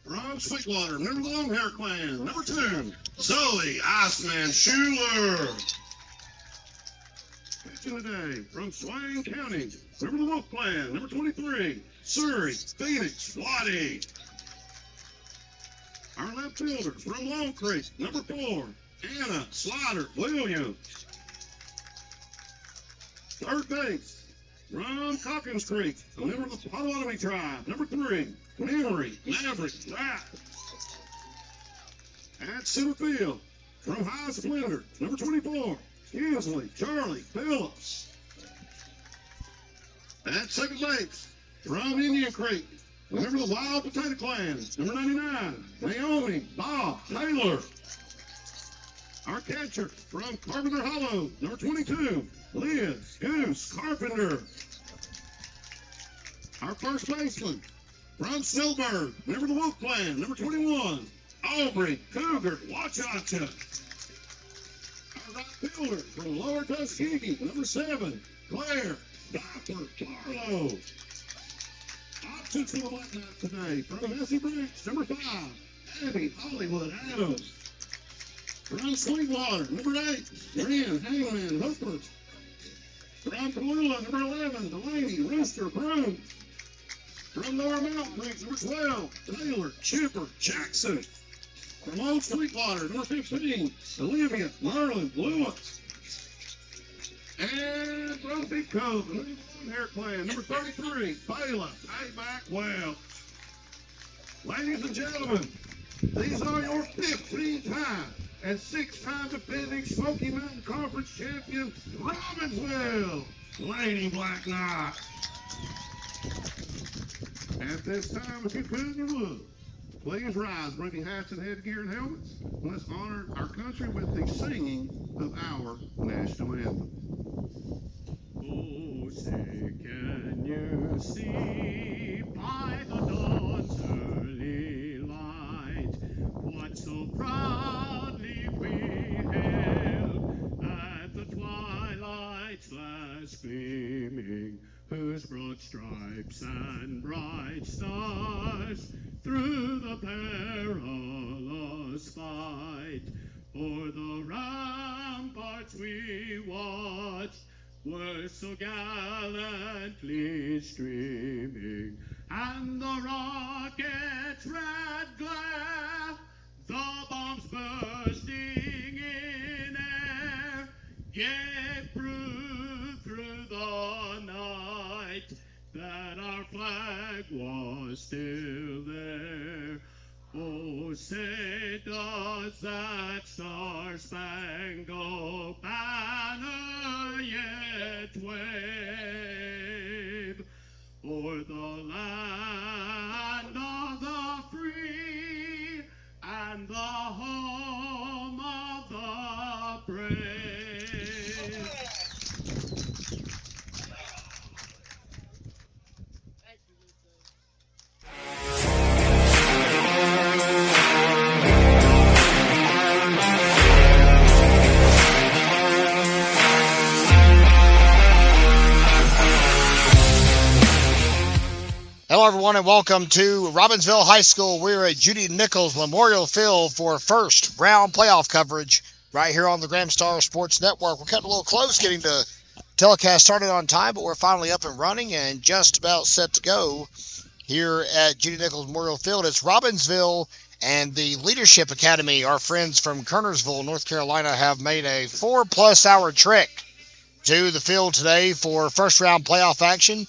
From Sweetwater, number the Long Hair Clan. Number 2, Zoe Iceman Schuler. Pitching today from Swain County, number the Wolf Clan. Number 23, Surrey Phoenix Lottie. Our left fielders from Long Creek, number 4, Anna Slider Williams. Third base from Calkins Creek, a member of the Potawatomi tribe, number 3, Henry Maverick Rapp. At center field from High Splendor, number 24, Kinsley Charlie Phillips. At second base from Indian Creek, remember the Wild Potato Clan, number 99, Naomi Bob Taylor. Our catcher from Carpenter Hollow, number 22, Liz Goose Carpenter. Our first baseman from Snowbird, remember the Wolf Clan, number 21, Aubrey Cougar Wachacha. Our right fielder from Lower Tuskegee, number 7, Claire Dr. Carlo. Options for the Black Knight today from Messi Branch, number 5, Abby Hollywood Adams. From Sweetwater, number 8, Brian Hangman Hooper. From Tallulah, number 11, Delaney Rooster Broom. From Lower Mountain Creek, number 12, Taylor Chipper Jackson. From Old Sweetwater, number 15, Olivia Merlin Lewis. And from Big Cove, the Long Hair Clan, number 33, Bayla Payback Well. Ladies and gentlemen, these are your 15-time and 6-time defending Smoky Mountain Conference champion, Robbinsville Lady Black Knight. At this time, if you could and you would, please rise, bring your hats and headgear and helmets. Let's honor our country with the singing of our national anthem. Oh, say, can you see by the dawn's early light what so proudly we hailed at the twilight's last gleaming, whose broad stripes and bright stars through the perilous fight o'er the ramparts we watched were so gallantly streaming, and the rocket's red glare, the bombs bursting in air, gave proof through the night that our flag was still there. Oh, say does that star-spangled banner yet wave o'er the land of the free and the home of the brave? Hello, everyone, and welcome to Robbinsville High School. We're at Judy Nichols Memorial Field for first round playoff coverage right here on the Grand Star Sports Network. We're cutting a little close getting the telecast started on time, but we're finally up and running and just about set to go here at Judy Nichols Memorial Field. It's Robbinsville and the Leadership Academy. Our friends from Kernersville, North Carolina, have made a 4+ hour trek to the field today for first round playoff action.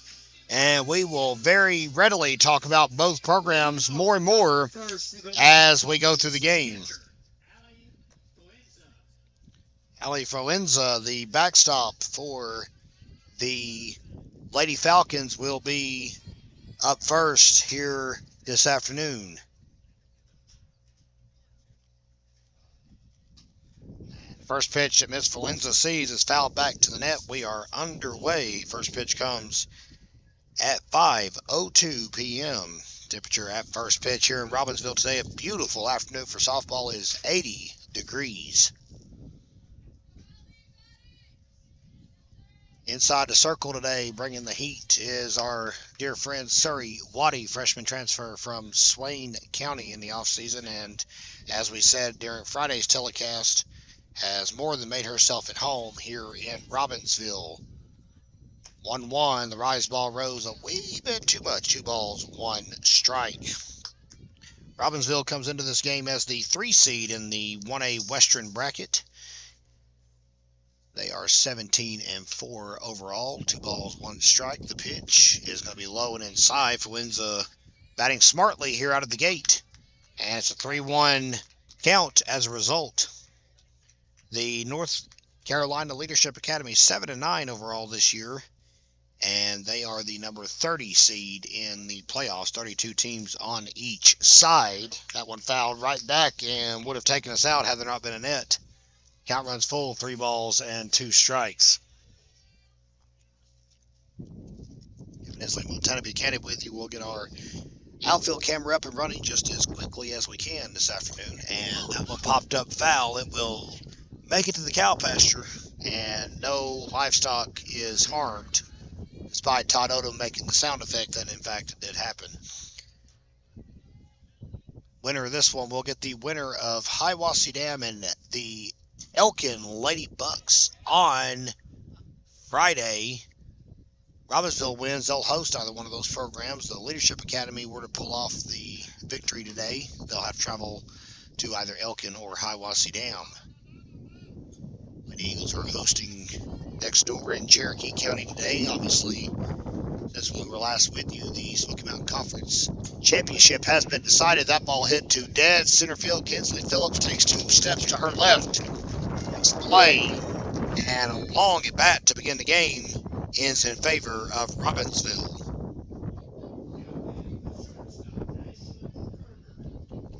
And we will very readily talk about both programs more and more as we go through the game. Ali Froenza, the backstop for the Lady Falcons, will be up first here this afternoon. First pitch that Miss Froenza sees is fouled back to the net. We are underway. First pitch comes at 5:02 p.m. Temperature at first pitch here in Robbinsville today. A beautiful afternoon for softball. Is 80 degrees. Inside the circle today, bringing the heat, is our dear friend Surrey Waddy, freshman transfer from Swain County in the offseason. And as we said during Friday's telecast, has more than made herself at home here in Robbinsville. 1-1, the rise ball rose a wee bit too much. 2 balls, 1 strike. Robbinsville comes into this game as the 3 seed in the 1A Western bracket. They are 17-4 overall. 2 balls, 1 strike. The pitch is going to be low and inside for Windsor, batting smartly here out of the gate. And it's a 3-1 count as a result. The North Carolina Leadership Academy 7-9 overall this year. And they are the number 30 seed in the playoffs. 32 teams on each side. That one fouled right back and would have taken us out had there not been a net. Count runs full, 3 balls and 2 strikes. Nestle Montana Buchanan with you. We'll get our outfield camera up and running just as quickly as we can this afternoon. And that one popped up foul. It will make it to the cow pasture, and no livestock is harmed, despite Todd Odom making the sound effect that, in fact, it did happen. Winner of this one, we'll get the winner of Hiawassee Dam and the Elkin Lady Bucks on Friday. Robbinsville wins. They'll host either one of those programs. The Leadership Academy were to pull off the victory today. They'll have to travel to either Elkin or Hiawassee Dam. The Eagles are hosting next door in Cherokee County today. Obviously, as we were last with you, the Smoky Mountain Conference Championship has been decided. That ball hit to dead center field. Kinsley Phillips takes 2 steps to her left. Play, and a long at bat to begin the game ends in favor of Robbinsville.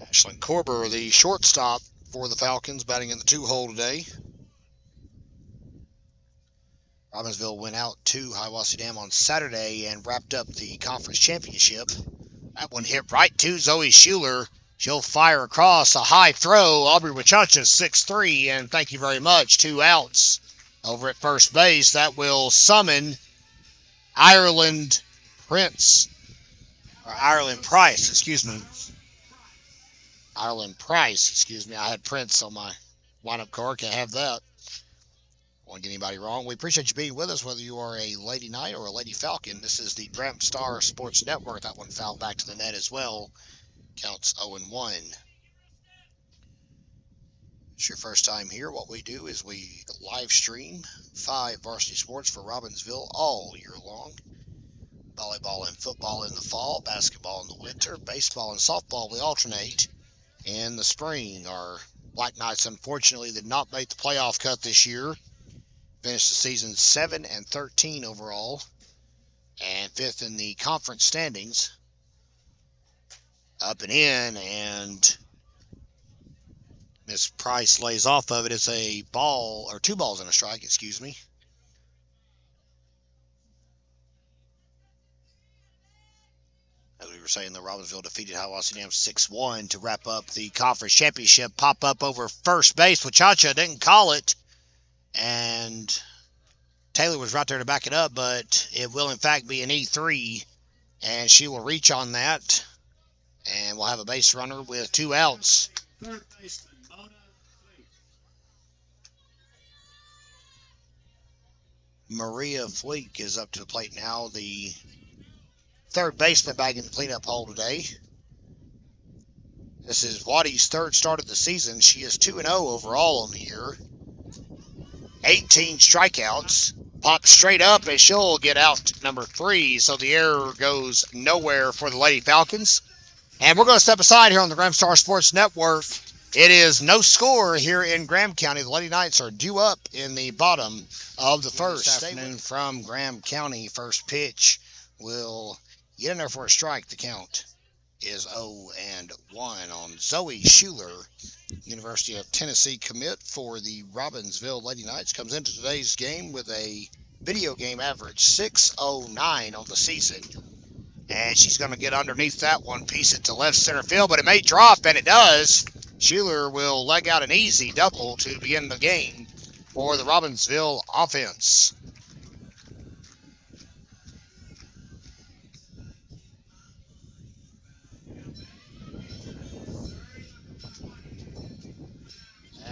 Ashlyn Korber, the shortstop for the Falcons, batting in the 2-hole today. Robbinsville went out to Hiawassee Dam on Saturday and wrapped up the conference championship. That one hit right to Zoe Schuler. She'll fire across a high throw. Aubrey Wachacha 6-3, and thank you very much. 2 outs over at first base. That will summon Ireland Price, excuse me. I had Prince on my lineup card. Can't have that. Won't get anybody wrong. We appreciate you being with us, whether you are a Lady Knight or a Lady Falcon. This is the Gramp Star Sports Network. That one fouled back to the net as well. Counts 0-1. It's your first time here. What we do is we live stream 5 varsity sports for Robbinsville all year long. Volleyball and football in the fall, basketball in the winter, baseball and softball we alternate in the spring. Our Black Knights, unfortunately, did not make the playoff cut this year. Finished the season 7-13 overall and 5th in the conference standings. Up and in, and Miss Price lays off of it. It's a ball, or 2 balls and a strike, excuse me. As we were saying, the Robbinsville defeated Hiawassee Dam 6-1 to wrap up the conference championship. Pop up over first base. Wachacha didn't call it, and Taylor was right there to back it up, but it will in fact be an E3, and she will reach on that. And we'll have a base runner with 2 outs. Third baseman, Mona Fleet. Maria Fleek is up to the plate now. The third baseman back in the cleanup hole today. This is Waddy's 3rd start of the season. She is 2-0 overall on the year. 18 strikeouts. Pops straight up, and she'll get out number 3. So the error goes nowhere for the Lady Falcons. And we're going to step aside here on the Gramp Star Sports Network. It is no score here in Graham County. The Lady Knights are due up in the bottom of the first. This afternoon from Graham County. First pitch will get in there for a strike. The count is 0-1 on Zoe Schuler. University of Tennessee commit for the Robbinsville Lady Knights. Comes into today's game with a video game average 6.09 on the season. And she's going to get underneath that one, piece it to left center field, but it may drop, and it does. Schuler will leg out an easy double to begin the game for the Robbinsville offense.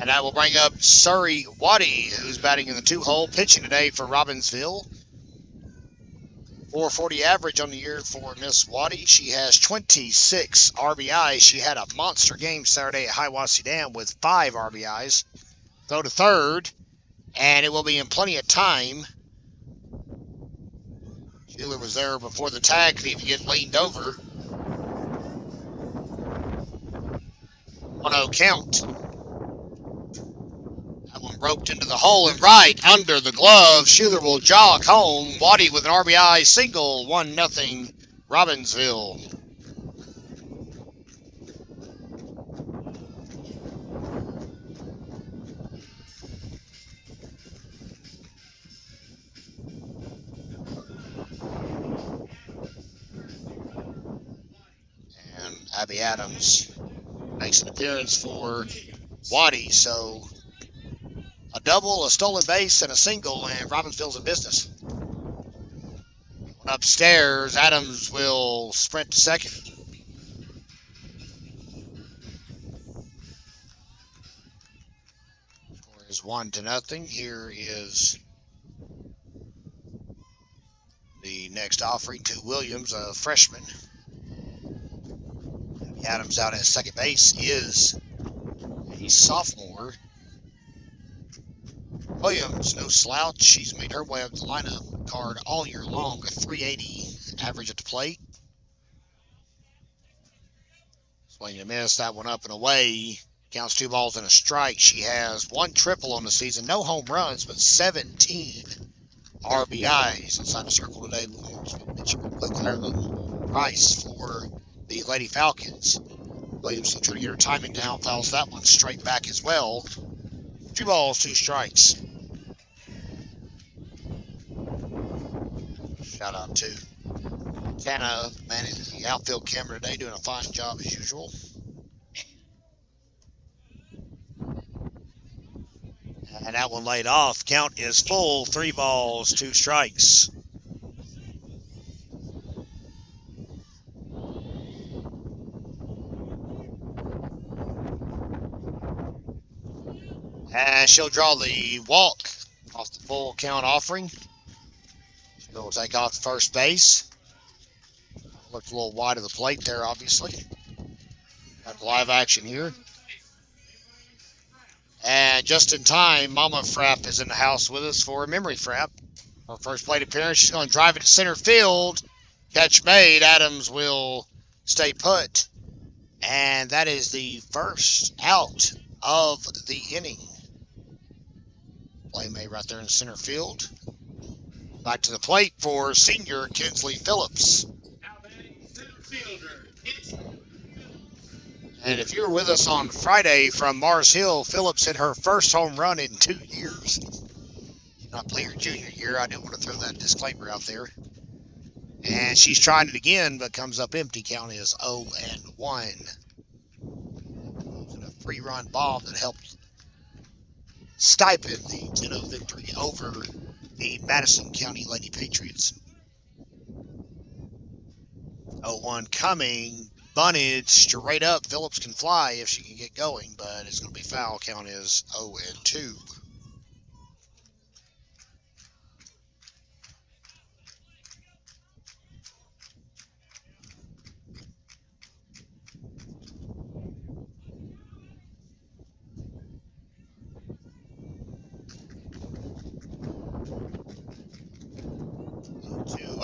And that will bring up Surrey Waddy, who's batting in the 2-hole, pitching today for Robbinsville. 440 average on the year for Miss Waddy. She has 26 RBIs. She had a monster game Saturday at Hiawassee Dam with 5 RBIs. Go to third, and it will be in plenty of time. Sheila was there before the tag could even get leaned over. 1-0 count. That one roped into the hole and right under the glove. Schuler will jog home. Waddy with an RBI single. 1-0 Robbinsville. And Abby Adams makes an appearance for Waddy. So a double, a stolen base, and a single, and Robbinsville's in business. Upstairs, Adams will sprint to second. Score is 1-0. Here is the next offering to Williams, a freshman. Adams out at second base is a sophomore. Williams, no slouch. She's made her way up the lineup card all year long, a 380 average at the plate. Swing and a miss, that one up and away. Counts 2 balls and a strike. She has 1 triple on the season, no home runs, but 17 RBIs inside the circle today. Price for the Lady Falcons. Williams trying to get her timing down, fouls that one straight back as well. 2 balls, 2 strikes. Shout out to Tana, manning the outfield camera today, doing a fine job as usual. And that one laid off. Count is full. 3 balls, 2 strikes. And she'll draw the walk off the full count offering. She'll take off the first base. Looked a little wide of the plate there, obviously. Got live action here. And just in time, Mama Frapp is in the house with us for a memory Frapp. Her first plate appearance, she's going to drive it to center field. Catch made. Adams will stay put. And that is the first out of the inning. Play made right there in center field. Back to the plate for senior Kinsley Phillips. And if you were with us on Friday from Mars Hill, Phillips hit her first home run in 2 years. Not play her junior year. I didn't want to throw that disclaimer out there. And she's trying it again, but comes up empty. Count is 0-1. And a 3-run bomb that helped stipend the 10-0 victory over the Madison County Lady Patriots. 0-1 coming. Bunted straight up. Phillips can fly if she can get going, but it's going to be foul. Count is 0-2.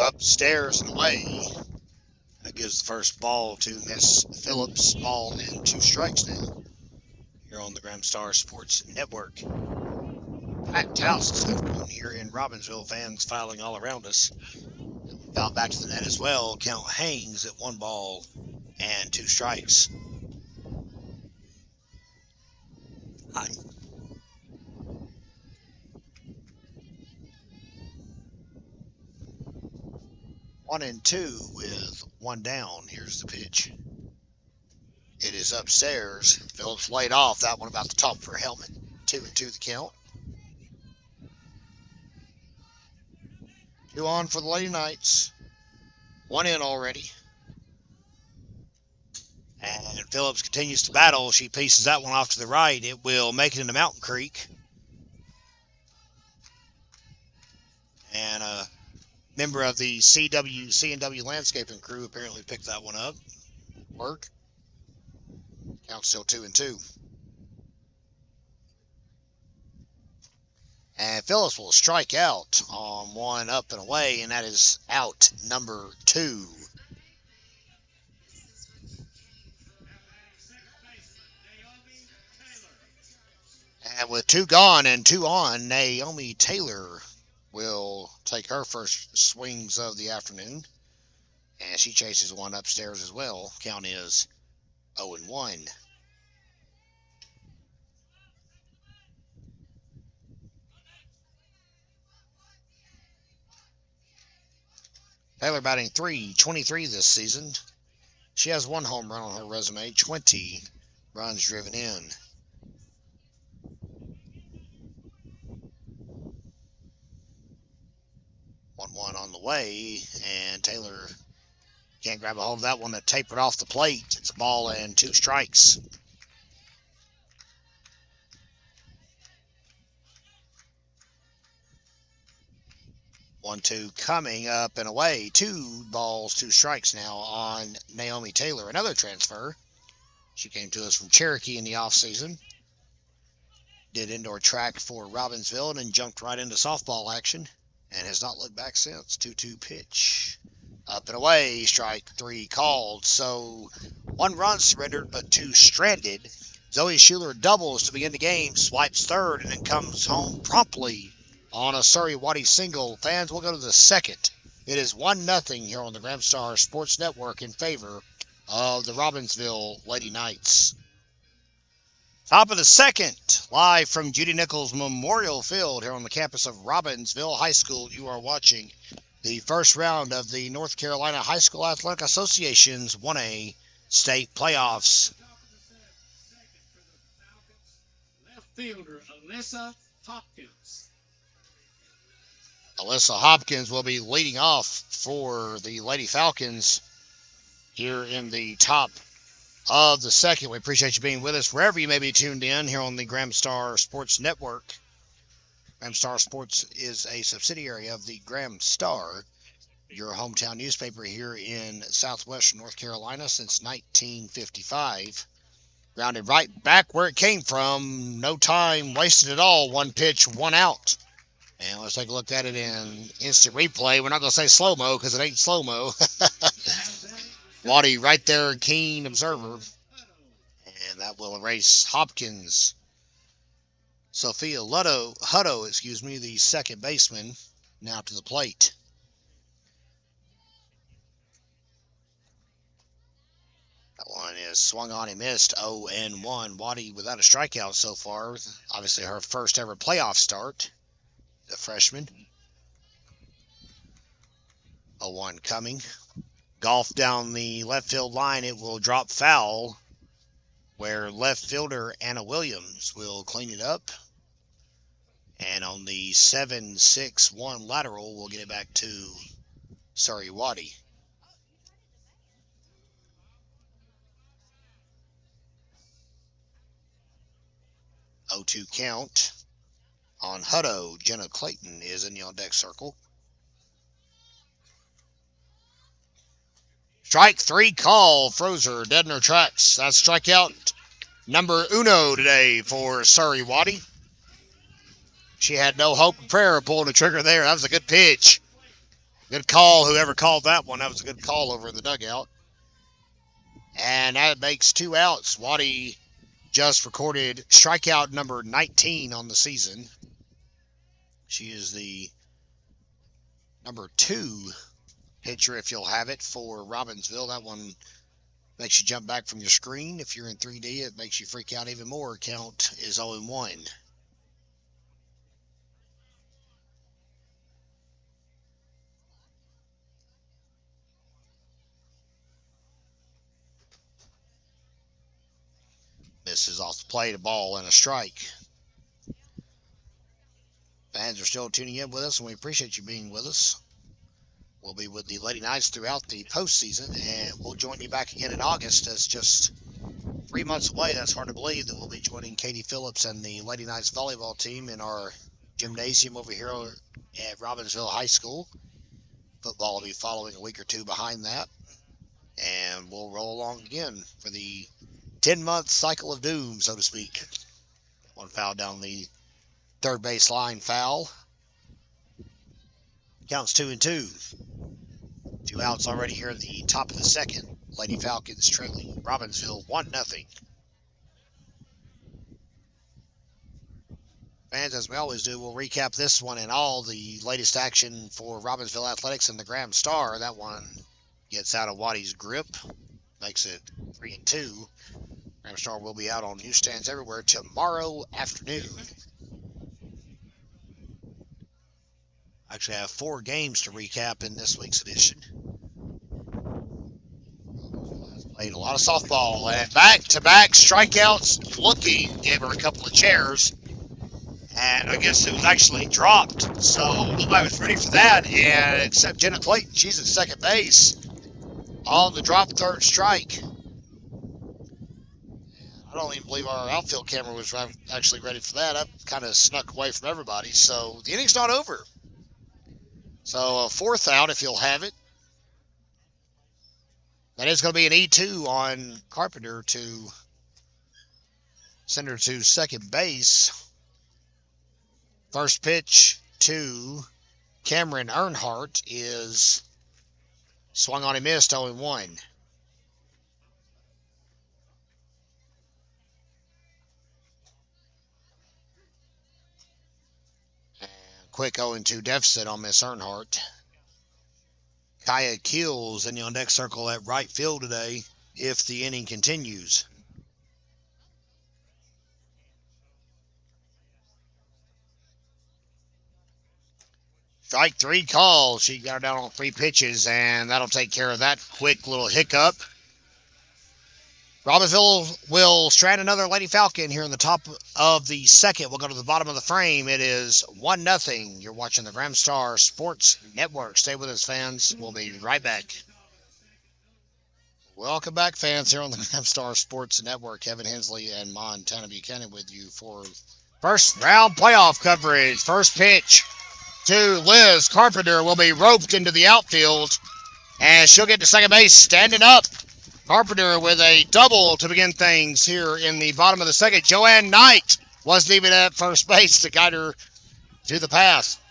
Upstairs and away. That gives the first ball to Miss Phillips. Ball and 2 strikes now. Here on the Graham Star Sports Network. Packed house this afternoon here in Robbinsville. Fans filing all around us. Foul back to the net as well. Count hangs at 1 ball and 2 strikes. Hi. 1-2 with 1 down. Here's the pitch. It is upstairs. Phillips laid off. That one about the top of her helmet. 2-2 the count. 2 on for the Lady Knights. 1 in already. And Phillips continues to battle. She pieces that one off to the right. It will make it into Mountain Creek. And a member of the C&W landscaping crew apparently picked that one up. Work. Count still 2-2. And Phillips will strike out on one up and away, and that is out number 2. And with 2 gone and 2 on, Naomi Taylor will take her first swings of the afternoon. And she chases one upstairs as well. Count is 0-1. Taylor batting .323 this season. She has 1 home run on her resume, 20 runs driven in. 1-1 on the way, and Taylor can't grab a hold of that one that tapered off the plate. It's a ball and 2 strikes. 1-2 coming up and away. 2 balls, 2 strikes now on Naomi Taylor. Another transfer. She came to us from Cherokee in the offseason. Did indoor track for Robbinsville and then jumped right into softball action and has not looked back since. 2-2 pitch. Up and away. Strike 3 called. So 1 run surrendered but 2 stranded. Zoe Schuler doubles to begin the game. Swipes third and then comes home promptly on a Surrey-Waddy single. Fans will go to the second. It is 1-0 here on the Graham Star Sports Network in favor of the Robbinsville Lady Knights. Top of the second, live from Judy Nichols Memorial Field here on the campus of Robbinsville High School. You are watching the first round of the North Carolina High School Athletic Association's 1A state playoffs. Left fielder Alyssa Hopkins. Alyssa Hopkins will be leading off for the Lady Falcons here in the top of the second. We appreciate you being with us wherever you may be tuned in here on the Graham Star Sports Network. Graham Star Sports is a subsidiary of the Graham Star, your hometown newspaper here in southwestern North Carolina since 1955. Grounded right back where it came from. No time wasted at all. 1 pitch, 1 out. And let's take a look at it in instant replay. We're not going to say slow-mo because it ain't slow-mo. Waddy right there, keen observer. And that will erase Hopkins. Sophia Hutto, the second baseman, now to the plate. That one is swung on and missed, 0-1. Waddy without a strikeout so far. Obviously her first ever playoff start. The freshman. 0-1 coming. Golf down the left field line. It will drop foul where left fielder Anna Williams will clean it up. And on the 7-6-1 lateral, we'll get it back to Surrey-Waddy. Oh, 2 count on Hutto. Jenna Clayton is in the on-deck circle. Strike 3 call. Frozer dead in her tracks. That's strikeout number 1 today for Surrey-Waddy. She had no hope and prayer of pulling the trigger there. That was a good pitch. Good call, whoever called that one. That was a good call over in the dugout. And that makes 2 outs. Waddy just recorded strikeout number 19 on the season. She is the number 2 pitcher, if you'll have it, for Robbinsville. That one makes you jump back from your screen. If you're in 3D, it makes you freak out even more. Count is 0-1. Misses off the plate, a ball and a strike. Fans are still tuning in with us, and we appreciate you being with us. We'll be with the Lady Knights throughout the postseason, and we'll join you back again in August as just 3 months away. That's hard to believe that we'll be joining Katie Phillips and the Lady Knights volleyball team in our gymnasium over here at Robbinsville High School. Football will be following a week or two behind that. And we'll roll along again for the 10-month cycle of doom, so to speak. One foul down the third base line foul. Counts 2-2. 2 outs already here at the top of the second. Lady Falcons trailing Robbinsville 1-0. Fans, as we always do, we'll recap this one and all the latest action for Robbinsville Athletics and the Graham Star. That one gets out of Waddy's grip, makes it 3-2. Graham Star will be out on newsstands everywhere tomorrow afternoon. Actually, I have 4 games to recap in this week's edition. Played a lot of softball and back-to-back strikeouts. Looking, gave her a couple of chairs. And I guess it was actually dropped. So nobody was ready for that. And except Jenna Clayton, she's at second base on the drop third strike. I don't even believe our outfield camera was actually ready for that. I kind of snuck away from everybody. So the inning's not over. So a 4th out if you'll have it. That is going to be an E2 on Carpenter to send her to second base. First pitch to Cameron Earnhardt is swung on and missed, 0-1. And quick 0-2 deficit on Miss Earnhardt. Kaya Keels in the on deck circle at right field today if the inning continues. Strike 3 call. She got her down on 3 pitches, and that'll take care of that quick little hiccup. Robbinsville will strand another Lady Falcon here in the top of the second. We'll go to the bottom of the frame. It is 1-0. You're watching the Graham Star Sports Network. Stay with us, fans. We'll be right back. Welcome back, fans, here on the Graham Star Sports Network. Kevin Hensley and Montana Buchanan with you for first round playoff coverage. First pitch to Liz Carpenter will be roped into the outfield, and she'll get to second base standing up. Carpenter with a double to begin things here in the bottom of the second. Joanne Knight wasn't even at first base to guide her to the path.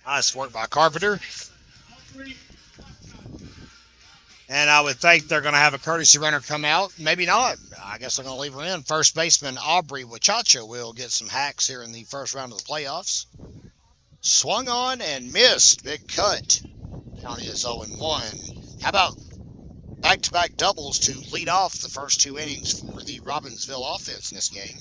Nice work by Carpenter. And I would think they're going to have a courtesy runner come out. Maybe not. I guess they're going to leave her in. First baseman Aubrey Wachacha will get some hacks here in the first round of the playoffs. Swung on and missed. Big cut. Count is 0-1. How about back-to-back doubles to lead off the first 2 innings for the Robbinsville offense in this game?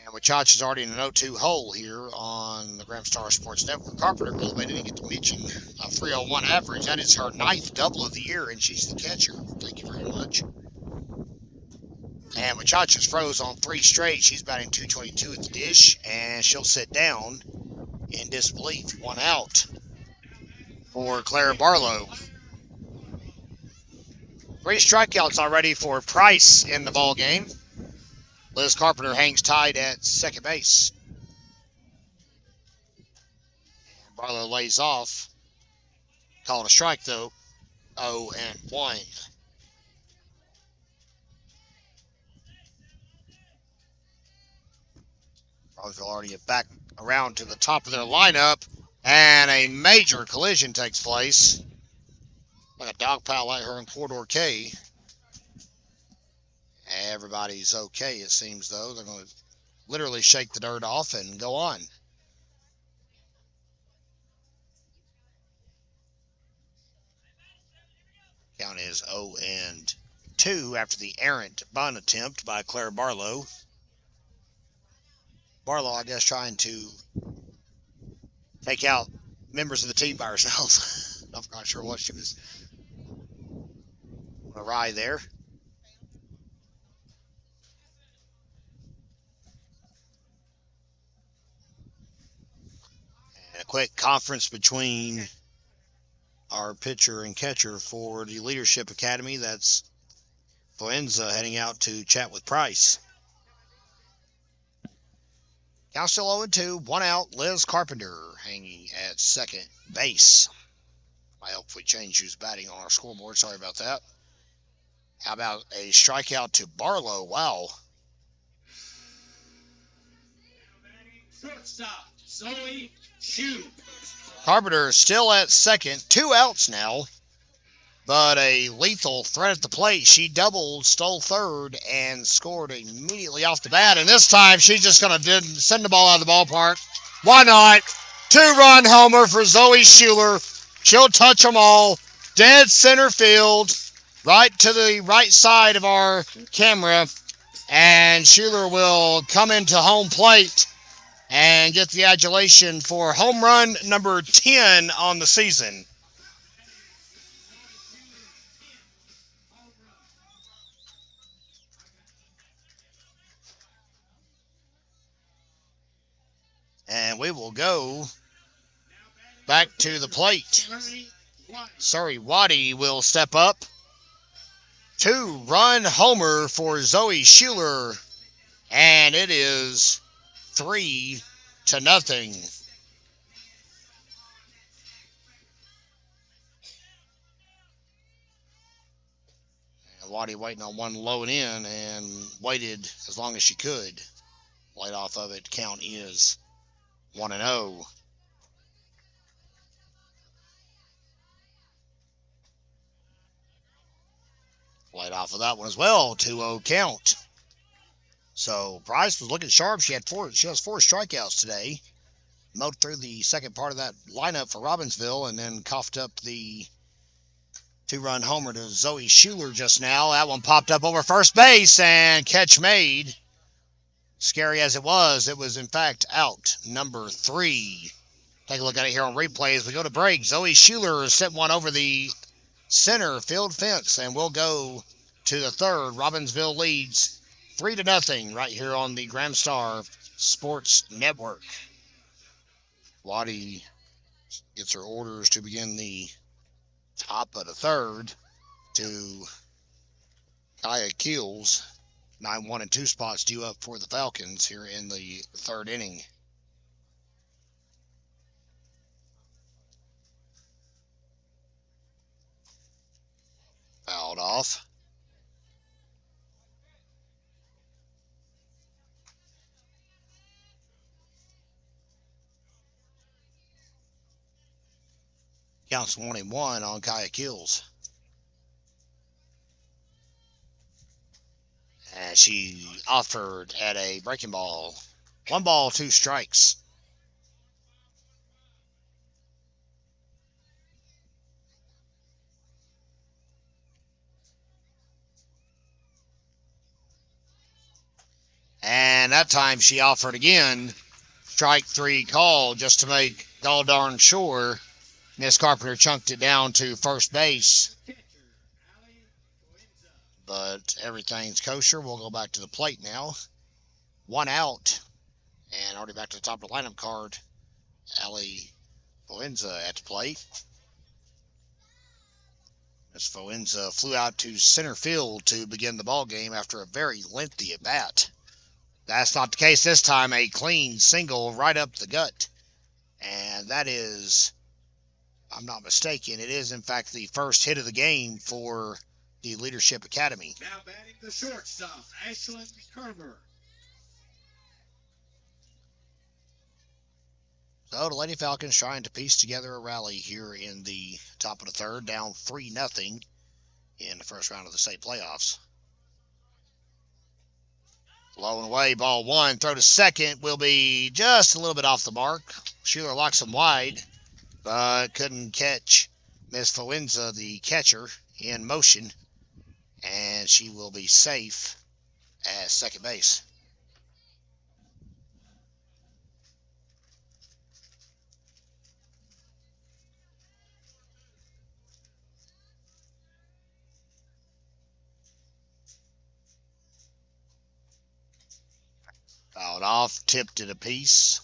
And Wachacha's already in an 0-2 hole here on the Graham Star Sports Network. Carpenter, by the way, didn't get to mention a 301 average. That is her 9th double of the year, and she's the catcher. Thank you very much. And Wachacha's froze on 3 straight. She's batting .222 at the dish, and she'll sit down in disbelief. 1 out for Claire Barlow. 3 strikeouts already for Price in the ball game. Liz Carpenter hangs tied at second base. And Barlow lays off. Called a strike, though. 0-1. Robbinsville already back around to the top of their lineup, and a major collision takes place. Like a dog pile like her in Corridor K. Everybody's okay, it seems, though. They're going to literally shake the dirt off and go on. Count is 0-2 after the errant bunt attempt by Claire Barlow. Barlow, I guess, trying to take out members of the team by herself. I'm not sure what she was awry there. And a quick conference between our pitcher and catcher for the Leadership Academy. That's Foenza heading out to chat with Price. Count still 0-2, 1 out. Liz Carpenter hanging at second base. I hope we change who's batting on our scoreboard. Sorry about that. How about a strikeout to Barlow? Wow. Shortstop, Zoe Schuler. Carpenter still at second. 2 outs now. But a lethal threat at the plate. She doubled, stole third, and scored immediately off the bat. And this time, she's just going to send the ball out of the ballpark. Why not? 2-run homer for Zoe Schuler. She'll touch them all. Dead center field. Right to the right side of our camera. And Schuler will come into home plate and get the adulation for home run number 10 on the season. And we will go back to the plate. Sorry, Waddy will step up. 2-run homer for Zoe Schuler. And it is 3-0. And Waddy waiting on one low in and waited as long as she could. Light off of it. Count is 1-0. Light off of that one as well. 2-0 count. So Bryce was looking sharp. She has 4 strikeouts today. Mowed through the second part of that lineup for Robbinsville and then coughed up the 2-run homer to Zoe Schuler just now. That one popped up over first base and catch made. Scary as it was in fact out number 3. Take a look at it here on replay as we go to break. Zoe Schuler sent one over the center field fence, and we'll go to the third. Robbinsville leads 3-0 right here on the Graham Star Sports Network. Waddy gets her orders to begin the top of the third to Kaya Keels. 9-1 and 2 spots due up for the Falcons here in the third inning. Fouled off. Counts 1-1 on Kaya Keels. And she offered at a breaking ball. 1 ball, 2 strikes. And that time she offered again. Strike 3 call just to make all darn sure Miss Carpenter chunked it down to first base. But everything's kosher. We'll go back to the plate now. 1 out. And already back to the top of the lineup card. Allie Foenza at the plate. As Foenza flew out to center field to begin the ball game after a very lengthy at bat. That's not the case this time. A clean single right up the gut. And that is, if I'm not mistaken, it is in fact the first hit of the game for the Leadership Academy. Now batting the shortstop, Ashlyn Kermer. So the Lady Falcons trying to piece together a rally here in the top of the third, down 3-0 in the first round of the state playoffs. Low and away, ball 1, throw to second will be just a little bit off the mark. Schuler locks him wide, but couldn't catch Miss Foenza, the catcher, in motion, and she will be safe at second base. Fouled off, tipped it apiece.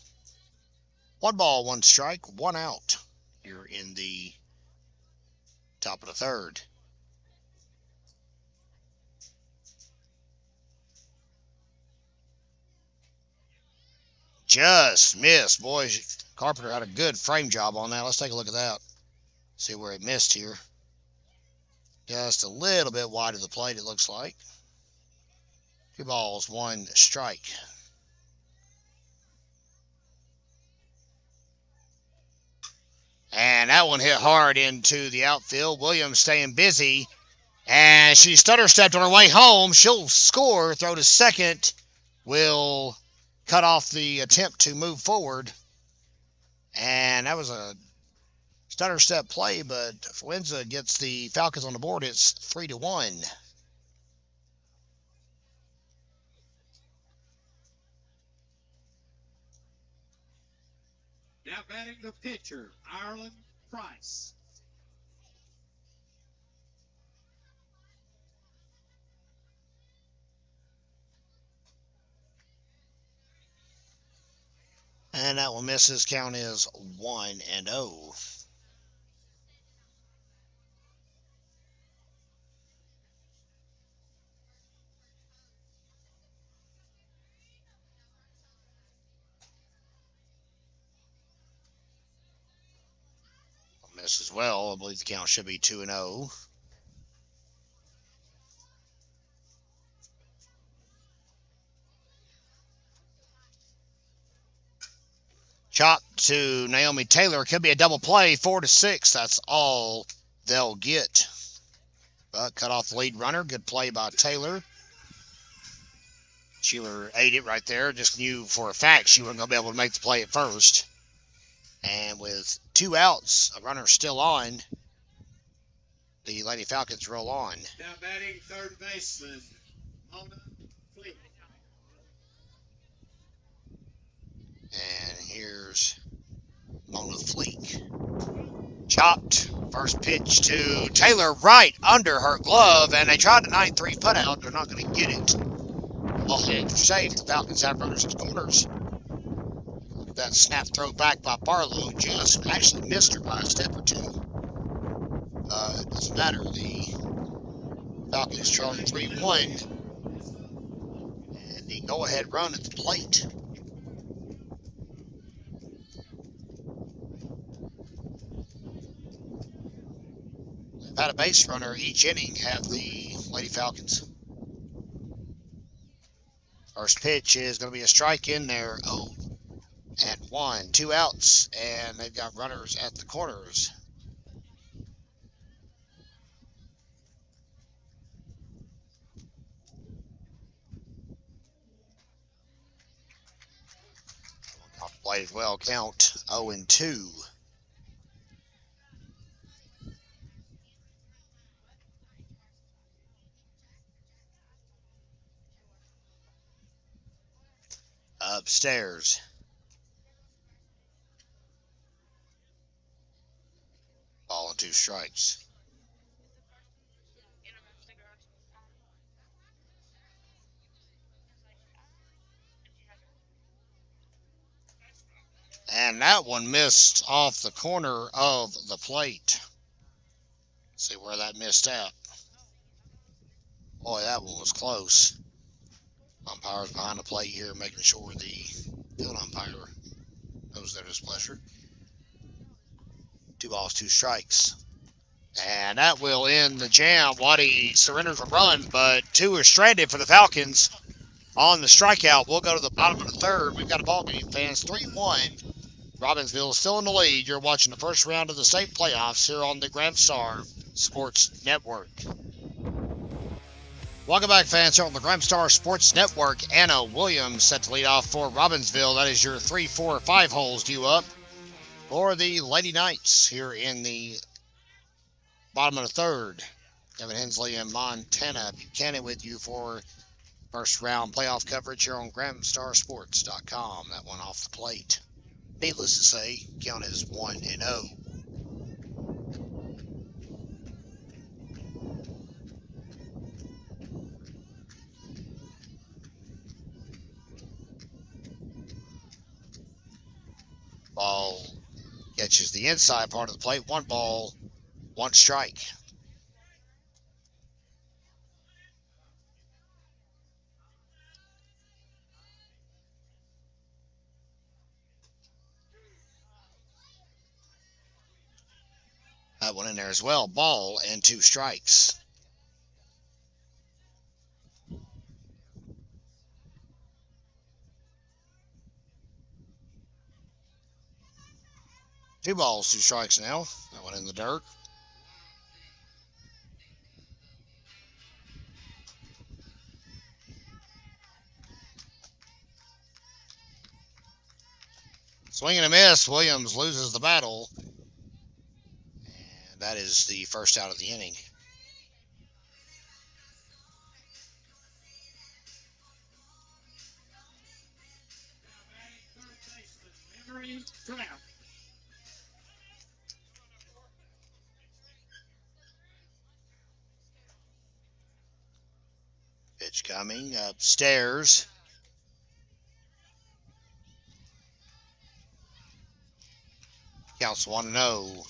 1 ball, 1 strike, 1 out here in the Top of the third. Just missed, boys. Carpenter had a good frame job on that. Let's take a look at that. See where he missed here. Just a little bit wide of the plate, it looks like. 2 balls, 1 strike. And that one hit hard into the outfield. Williams staying busy. And she stutter-stepped on her way home. She'll score. Throw to second. Will cut off the attempt to move forward. And that was a stutter-step play, but Fuenza gets the Falcons on the board. It's 3-1. Now batting the pitcher, Ireland Price. And that one misses. Count is 1-0. Miss as well. I believe the count should be 2-0. Chop to Naomi Taylor. Could be a double play. 4-6. That's all they'll get. But cut off the lead runner. Good play by Taylor. Sheila ate it right there. Just knew for a fact she wasn't going to be able to make the play at first. And with 2 outs, a runner still on, the Lady Falcons roll on. Now batting third baseman, Mona Fleet. And here's Mona Fleek. Chopped. First pitch to Taylor right under her glove, and they tried a 9-3 putout. They're not going to get it. Ball hit safe. The Falcons have runners at corners. Look at that snap throw back by Barlow. Just actually missed her by a step or two. It doesn't matter. The Falcons trailing 3-1. And the go-ahead run at the plate. They've had a base runner each inning, have the Lady Falcons. First pitch is going to be a strike in there. 0-1. 2 outs, and they've got runners at the corners. Off the plate as well. Count 0-2. Upstairs. Ball and 2 strikes. And that one missed off the corner of the plate. See where that missed out. Boy, that one was close. Umpires behind the plate here, making sure the field umpire knows their displeasure. 2 balls, 2 strikes. And that will end the jam. Waddy surrenders a run, but 2 are stranded for the Falcons on the strikeout. We'll go to the bottom of the third. We've got a ball game, fans. 3-1. Robbinsville is still in the lead. You're watching the first round of the state playoffs here on the Grand Star Sports Network. Welcome back, fans, here on the Grand Star Sports Network. Anna Williams set to lead off for Robbinsville. That is your 3, 4, 5 holes due up for the Lady Knights here in the bottom of the third. Kevin Hensley and Montana Buchanan with you for first round playoff coverage here on GrandStarSports.com. That one off the plate. Needless to say, count is 1-0. Ball catches the inside part of the plate. 1 ball, 1 strike. that one in there as well. Ball and 2 strikes. Two balls, 2 strikes now. That one in the dirt. Swing and a miss. Williams loses the battle. And that is the first out of the inning. Pitch coming upstairs. Counts 1-0.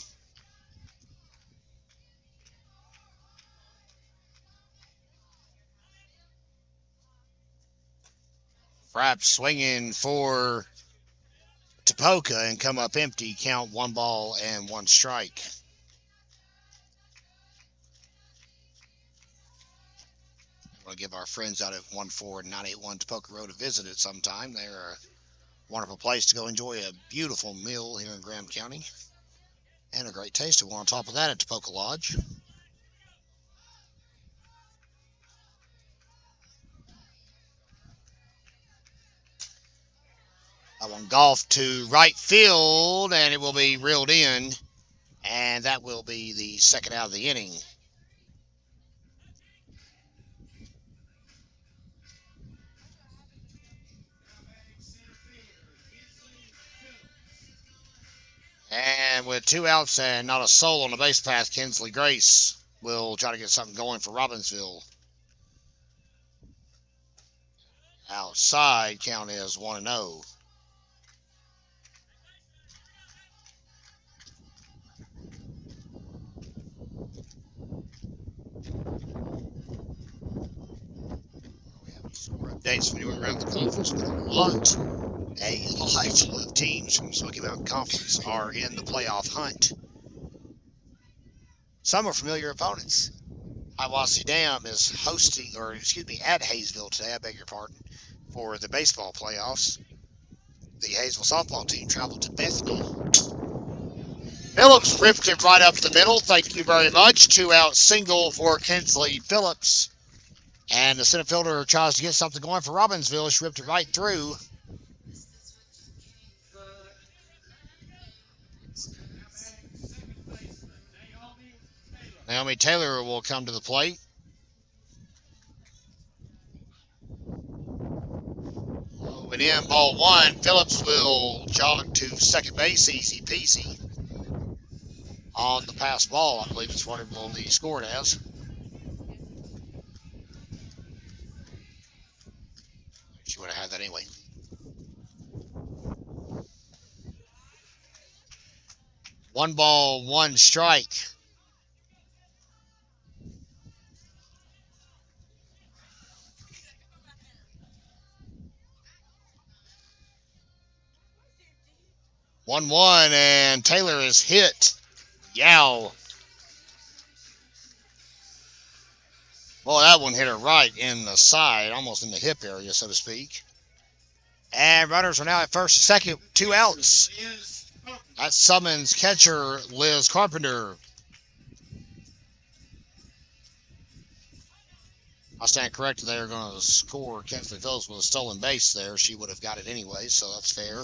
Frapp swinging for Tapoka and come up empty. Count 1 ball and 1 strike. I want to give our friends out at 14981 Tapoka Road a visit at some time. They're a wonderful place to go enjoy a beautiful meal here in Graham County. And a great tasty one on top of that at Tapoka Lodge. That one golfed to right field, and it will be reeled in. And that will be the second out of the inning. And with 2 outs and not a soul on the base path, Kinsley Grace will try to get something going for Robbinsville. Outside, count is 1-0. We have score updates from anywhere around the conference with Lodge. A lot of teams from Smoky Mountain Conference are in the playoff hunt. Some are familiar opponents. Hiawassee Dam is at Hayesville today, I beg your pardon, for the baseball playoffs. The Hayesville softball team traveled to Bethany. Phillips ripped it right up the middle. Thank you very much. 2-out single for Kinsley Phillips. And the center fielder tries to get something going for Robbinsville. She ripped it right through. Naomi Taylor will come to the plate. Low and in, ball 1. Phillips will jog to second base, easy peasy. On the pass ball, I believe it's what it will be scored as. She would have had that anyway. One ball, 1 strike. One, and Taylor is hit. Yow. Boy, that one hit her right in the side, almost in the hip area, so to speak. And runners are now at first and second, 2 outs. That summons catcher Liz Carpenter. I stand corrected. They are going to score Kinsley Phillips with a stolen base there. She would have got it anyway, so that's fair.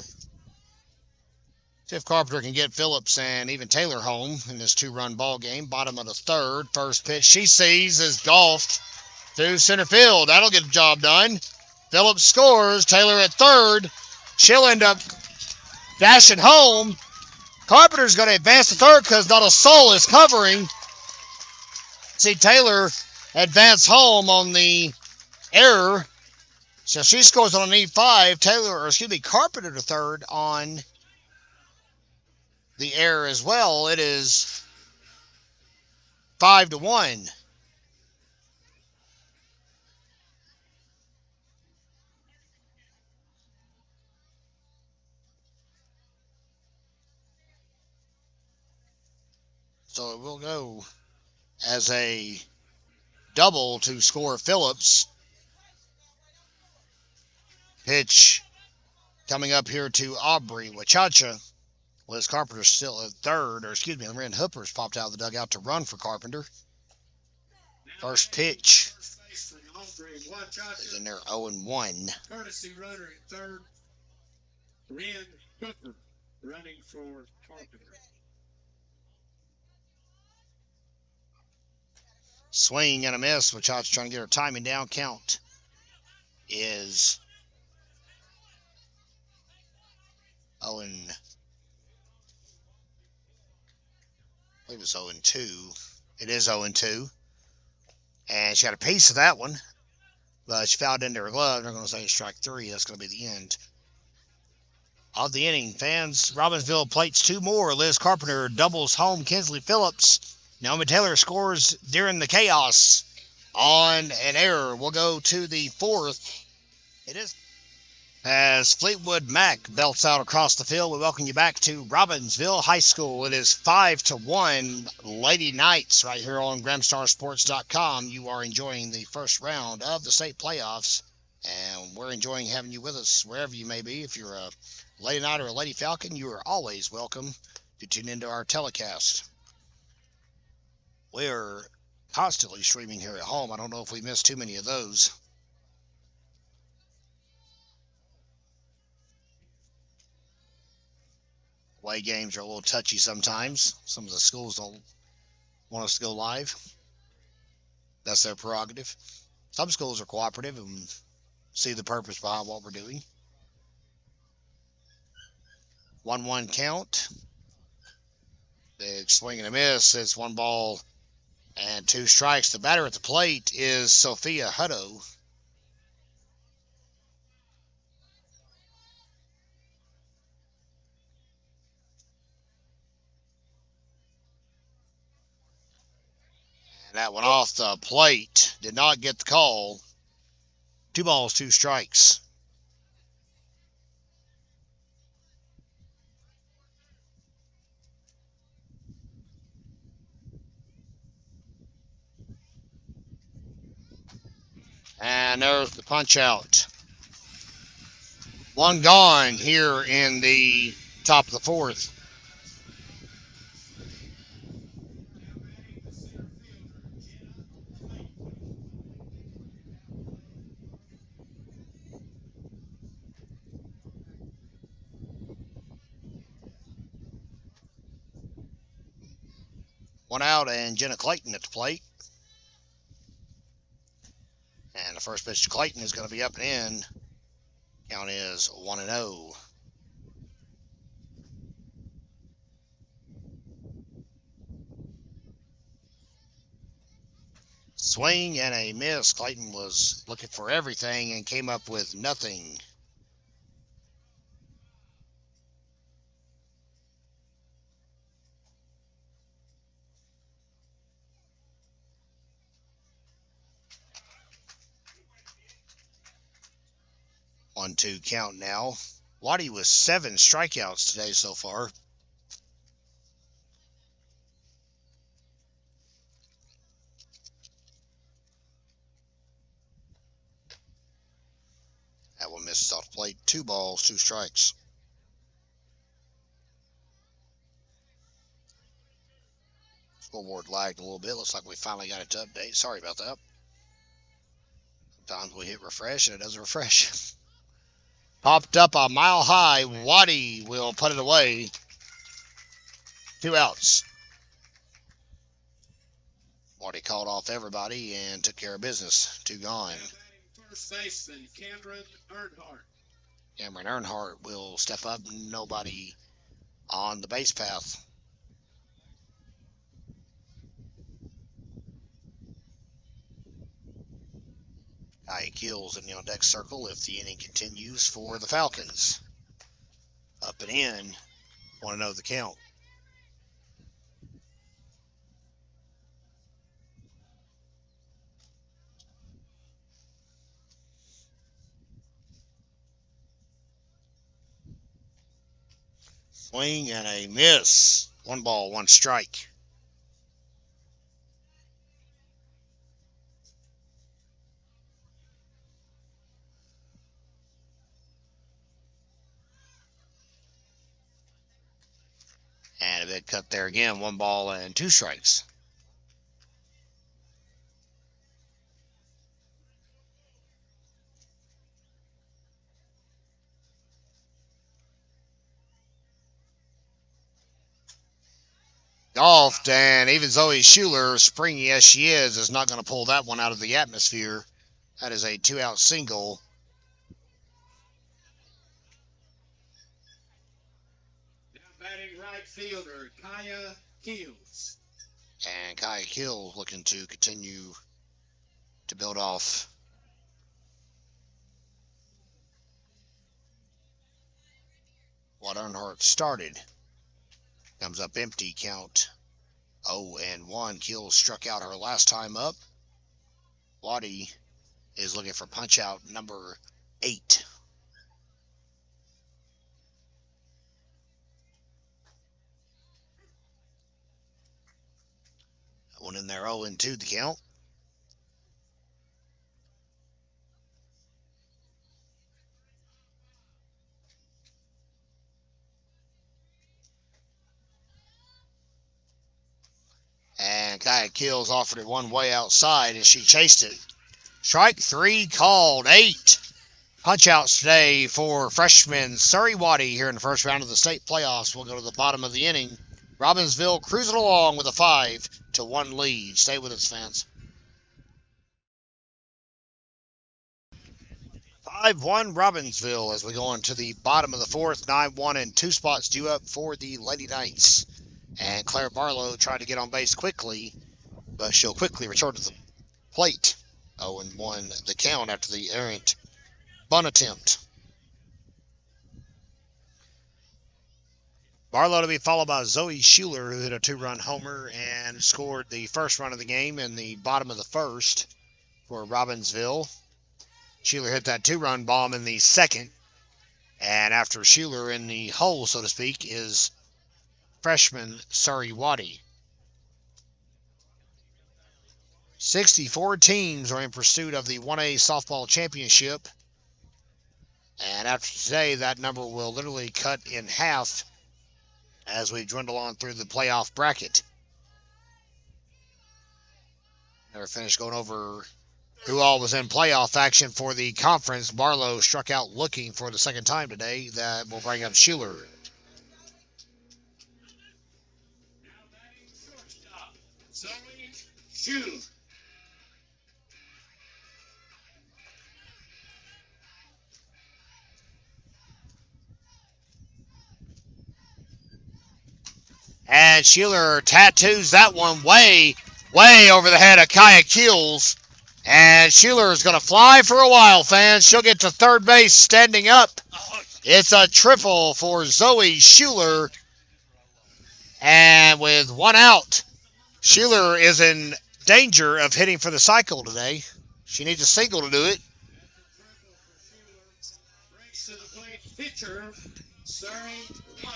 See if Carpenter can get Phillips and even Taylor home in this 2-run ball game. Bottom of the third. First pitch she sees is golfed through center field. That'll get the job done. Phillips scores. Taylor at third. She'll end up dashing home. Carpenter's going to advance to third because not a soul is covering. See Taylor advance home on the error. So she scores on an E5. Carpenter to third on the error as well. It is 5-1. So it will go as a double to score Phillips. Pitch coming up here to Aubrey Wachacha. Liz Carpenter's still at third, or excuse me, Loren Hooper's popped out of the dugout to run for Carpenter. First pitch is in there 0-1. Courtesy runner at third. Ren Hooper running for Carpenter. Swing and a miss. Wachacha trying to get her timing down. Count is 0 and I believe it's 0-2. It is 0-2. And she got a piece of that one, but she fouled into her glove. They're going to say strike 3. That's going to be the end of the inning. Fans, Robbinsville plates 2 more. Liz Carpenter doubles home Kinsley Phillips. Naomi Taylor scores during the chaos on an error. We'll go to the 4th. It is as Fleetwood Mac belts out across the field. We welcome you back to Robbinsville High School. It is 5-1 Lady Knights right here on GramstarSports.com. You are enjoying the first round of the state playoffs, and we're enjoying having you with us wherever you may be. If you're a Lady Knight or a Lady Falcon, you are always welcome to tune into our telecast. We're constantly streaming here at home. I don't know if we missed too many of those. Away games are a little touchy sometimes. Some of the schools don't want us to go live. That's their prerogative. Some schools are cooperative and see the purpose behind what we're doing. 1-1 count. Big swing and a miss. It's 1 ball and 2 strikes. The batter at the plate is Sophia Hutto. And that one off the plate. Did not get the call. 2 balls, 2 strikes. And there's the punch out. 1 gone here in the top of the 4th. One out and Jenna Clayton at the plate. And the first pitch to Clayton is going to be up and in. Count is 1-0. Swing and a miss. Clayton was looking for everything and came up with nothing. On 2 count now. Waddy with 7 strikeouts today so far. That one misses off the plate. 2 balls, 2 strikes. Scoreboard lagged a little bit. Looks like we finally got it to update. Sorry about that. Sometimes we hit refresh and it doesn't refresh. Popped up a mile high. Waddy will put it away. 2 outs. Waddy called off everybody and took care of business. 2 gone. First baseman Cameron Earnhardt. Cameron Earnhardt will step up. Nobody on the base path. Guy kills in the on deck circle if the inning continues for the Falcons. Up and in. 1-0 the count. Swing and a miss. 1 ball, 1 strike. bit cut there again. 1 ball and 2 strikes. Golfed, and even Zoe Schuler, springy as she is not going to pull that one out of the atmosphere. That is a 2-out single. Now batting right fielder, Kaya Keels. And Kaya Keels looking to continue to build off what Earnhardt started. Comes up empty, count 0-1. Keels struck out her last time up. Waddy is looking for punch out number 8. That one in there, 0-2 the count. And Kaya Keels offered it one way outside, and she chased it. Strike 3 called. 8 punch-outs today for freshman Surrey Waddy here in the first round of the state playoffs. We'll go to the bottom of the inning. Robbinsville cruising along with a 5-1 lead. Stay with us, fans. 5-1 Robbinsville as we go into the bottom of the 4th. 9-1 and 2 spots due up for the Lady Knights. And Claire Barlow tried to get on base quickly, but she'll quickly return to the plate. 0-1 the count after the errant bunt attempt. Barlow to be followed by Zoe Schuler, who hit a 2-run homer and scored the first run of the game in the bottom of the 1st for Robbinsville. Schuler hit that 2-run bomb in the 2nd. And after Schuler in the hole, so to speak, is freshman Surrey Waddy. 64 teams are in pursuit of the 1A softball championship. And after today, that number will literally cut in half as we dwindle on through the playoff bracket. Never finished going over who all was in playoff action for the conference. Barlow struck out looking for the second time today. That will bring up Schuler. Zoe Schuler. And Schuler tattoos that one way over the head of Kaya Keels. And Schuler is going to fly for a while, fans. She'll get to third base standing up. It's a triple for Zoe Schuler. And with 1 out, Schuler is in danger of hitting for the cycle today. She needs a single to do it. Brings to the plate pitcher, Surrey Waddy.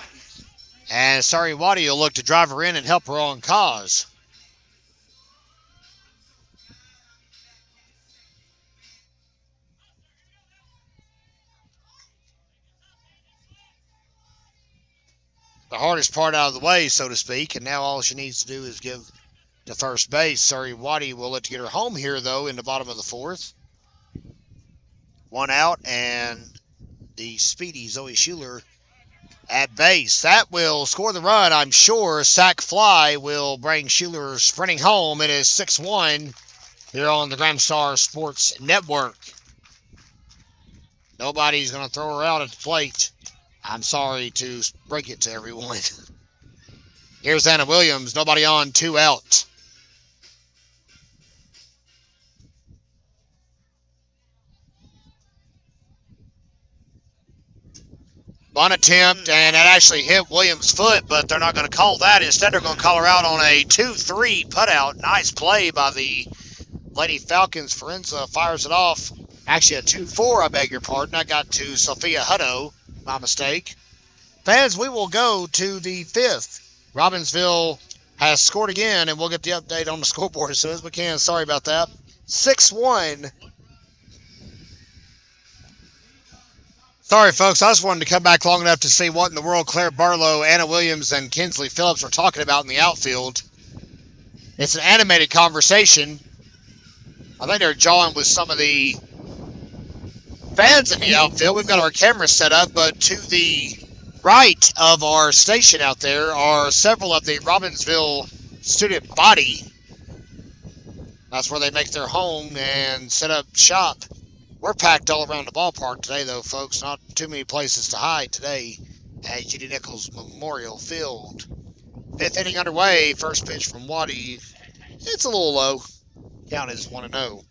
And Surrey Waddy will look to drive her in and help her on cause. The hardest part out of the way, so to speak, and now all she needs to do is give to first base. Surrey Waddy will look to get her home here, though, in the bottom of the 4th. 1 out, and the speedy Zoe Schuler at base. That will score the run, I'm sure. Sack fly will bring Schuler sprinting home. It is 6-1 here on the Gramstar Sports Network. Nobody's going to throw her out at the plate. I'm sorry to break it to everyone. Here's Anna Williams. Nobody on, 2 out. Bunt attempt, and it actually hit Williams' foot, but they're not going to call that. Instead, they're going to call her out on a 2-3 putout. Nice play by the Lady Falcons. Forenza fires it off. Actually, a 2-4, I beg your pardon. I got to Sophia Hutto. My mistake. Fans, we will go to the 5th. Robbinsville has scored again, and we'll get the update on the scoreboard as soon as we can. Sorry about that. 6-1. Sorry, folks. I just wanted to come back long enough to see what in the world Claire Barlow, Anna Williams, and Kinsley Phillips were talking about in the outfield. It's an animated conversation. I think they're jawing with some of the fans in the outfield. We've got our cameras set up, but to the right of our station out there are several of the Robbinsville student body. That's where they make their home and set up shop. We're packed all around the ballpark today, though, folks. Not too many places to hide today at Judy Nichols Memorial Field. Fifth inning underway. First pitch from Waddy. It's a little low. Count is 1-0.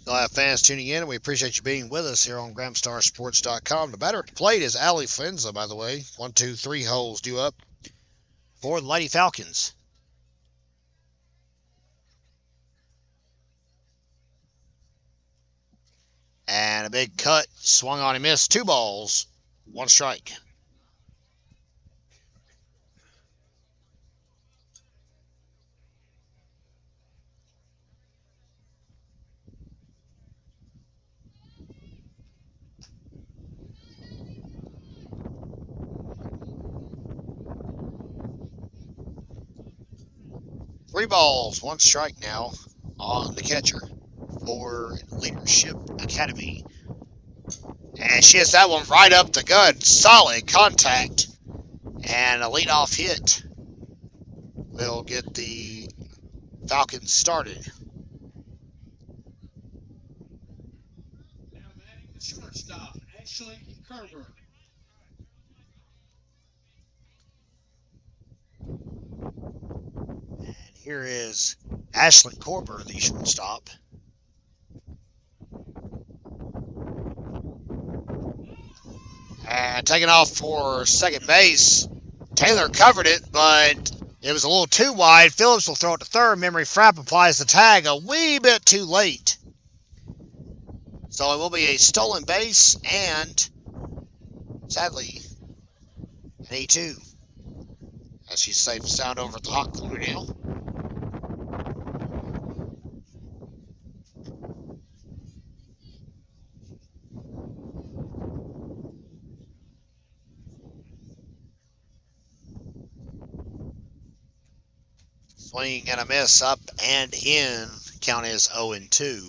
Still have fans tuning in, and we appreciate you being with us here on GramstarSports.com. The batter at the plate is Ali Fenza, by the way. 1, 2, 3 holes due up for the Lady Falcons. And a big cut, swung on and missed. 2 balls, 1 strike. Three balls, 1 strike now on the catcher for Leadership Academy. And she hits that one right up the gut. Solid contact. And a leadoff hit will get the Falcons started. Now batting the shortstop, Ashley Carver. And here is Ashley Corber, the shortstop. And taking off for second base. Taylor covered it, but it was a little too wide. Phillips will throw it to third. Memory Frapp applies the tag a wee bit too late. So it will be a stolen base and, sadly, an E2. As she's safe and sound over at the hot corner now. Swing and a miss, up and in. Count is 0-2.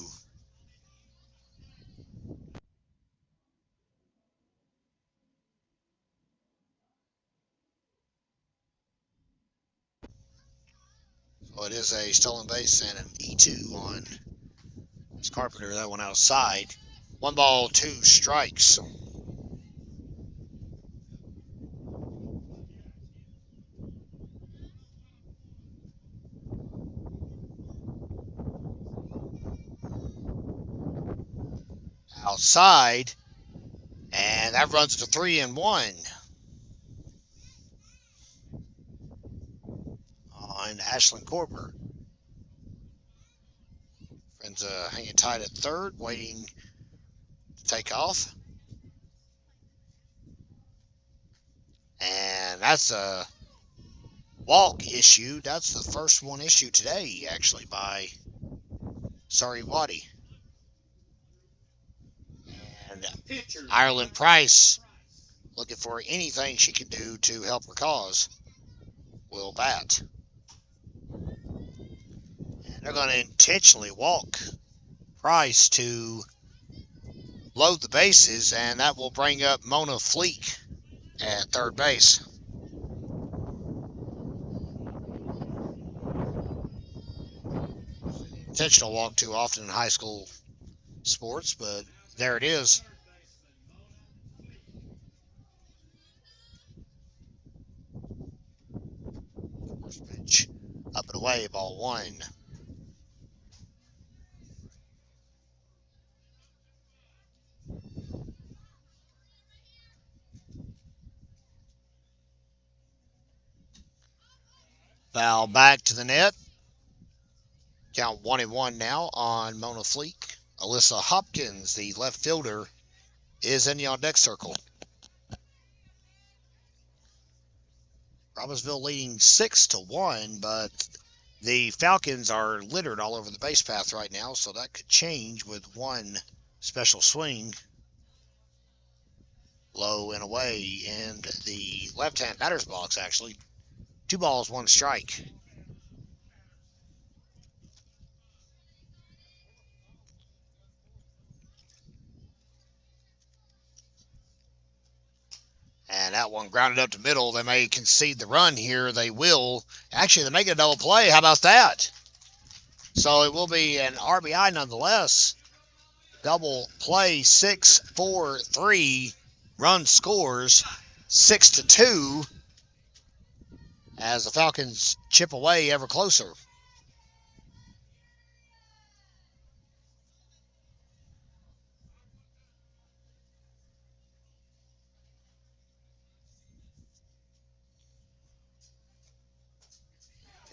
So it is a stolen base and an E2 on this Carpenter. That one outside. 1 ball, 2 strikes. Outside, and that runs to 3-1 on Ashlyn Corber. Friends hanging tight at third, waiting to take off. And that's a walk issue. That's the first one issued today, actually, by Sorry Waddy. And Ireland Price, looking for anything she can do to help her cause, will bat. And they're going to intentionally walk Price to load the bases, and that will bring up Mona Fleek at third base. Intentional walk too often in high school sports, but there it is. First pitch up and away, ball 1. Foul back to the net. Count 1-1 now on Mona Fleek. Alyssa Hopkins, the left fielder, is in the on-deck circle. Robbinsville leading 6-1, but the Falcons are littered all over the base path right now, so that could change with one special swing. Low and away in the left-hand batter's box, actually. 2 balls, 1 strike. And that one grounded up to middle. They may concede the run here. They will. Actually, they make it a double play. How about that? So it will be an RBI nonetheless. Double play, 6-4-3. Run scores 6-2 as the Falcons chip away ever closer.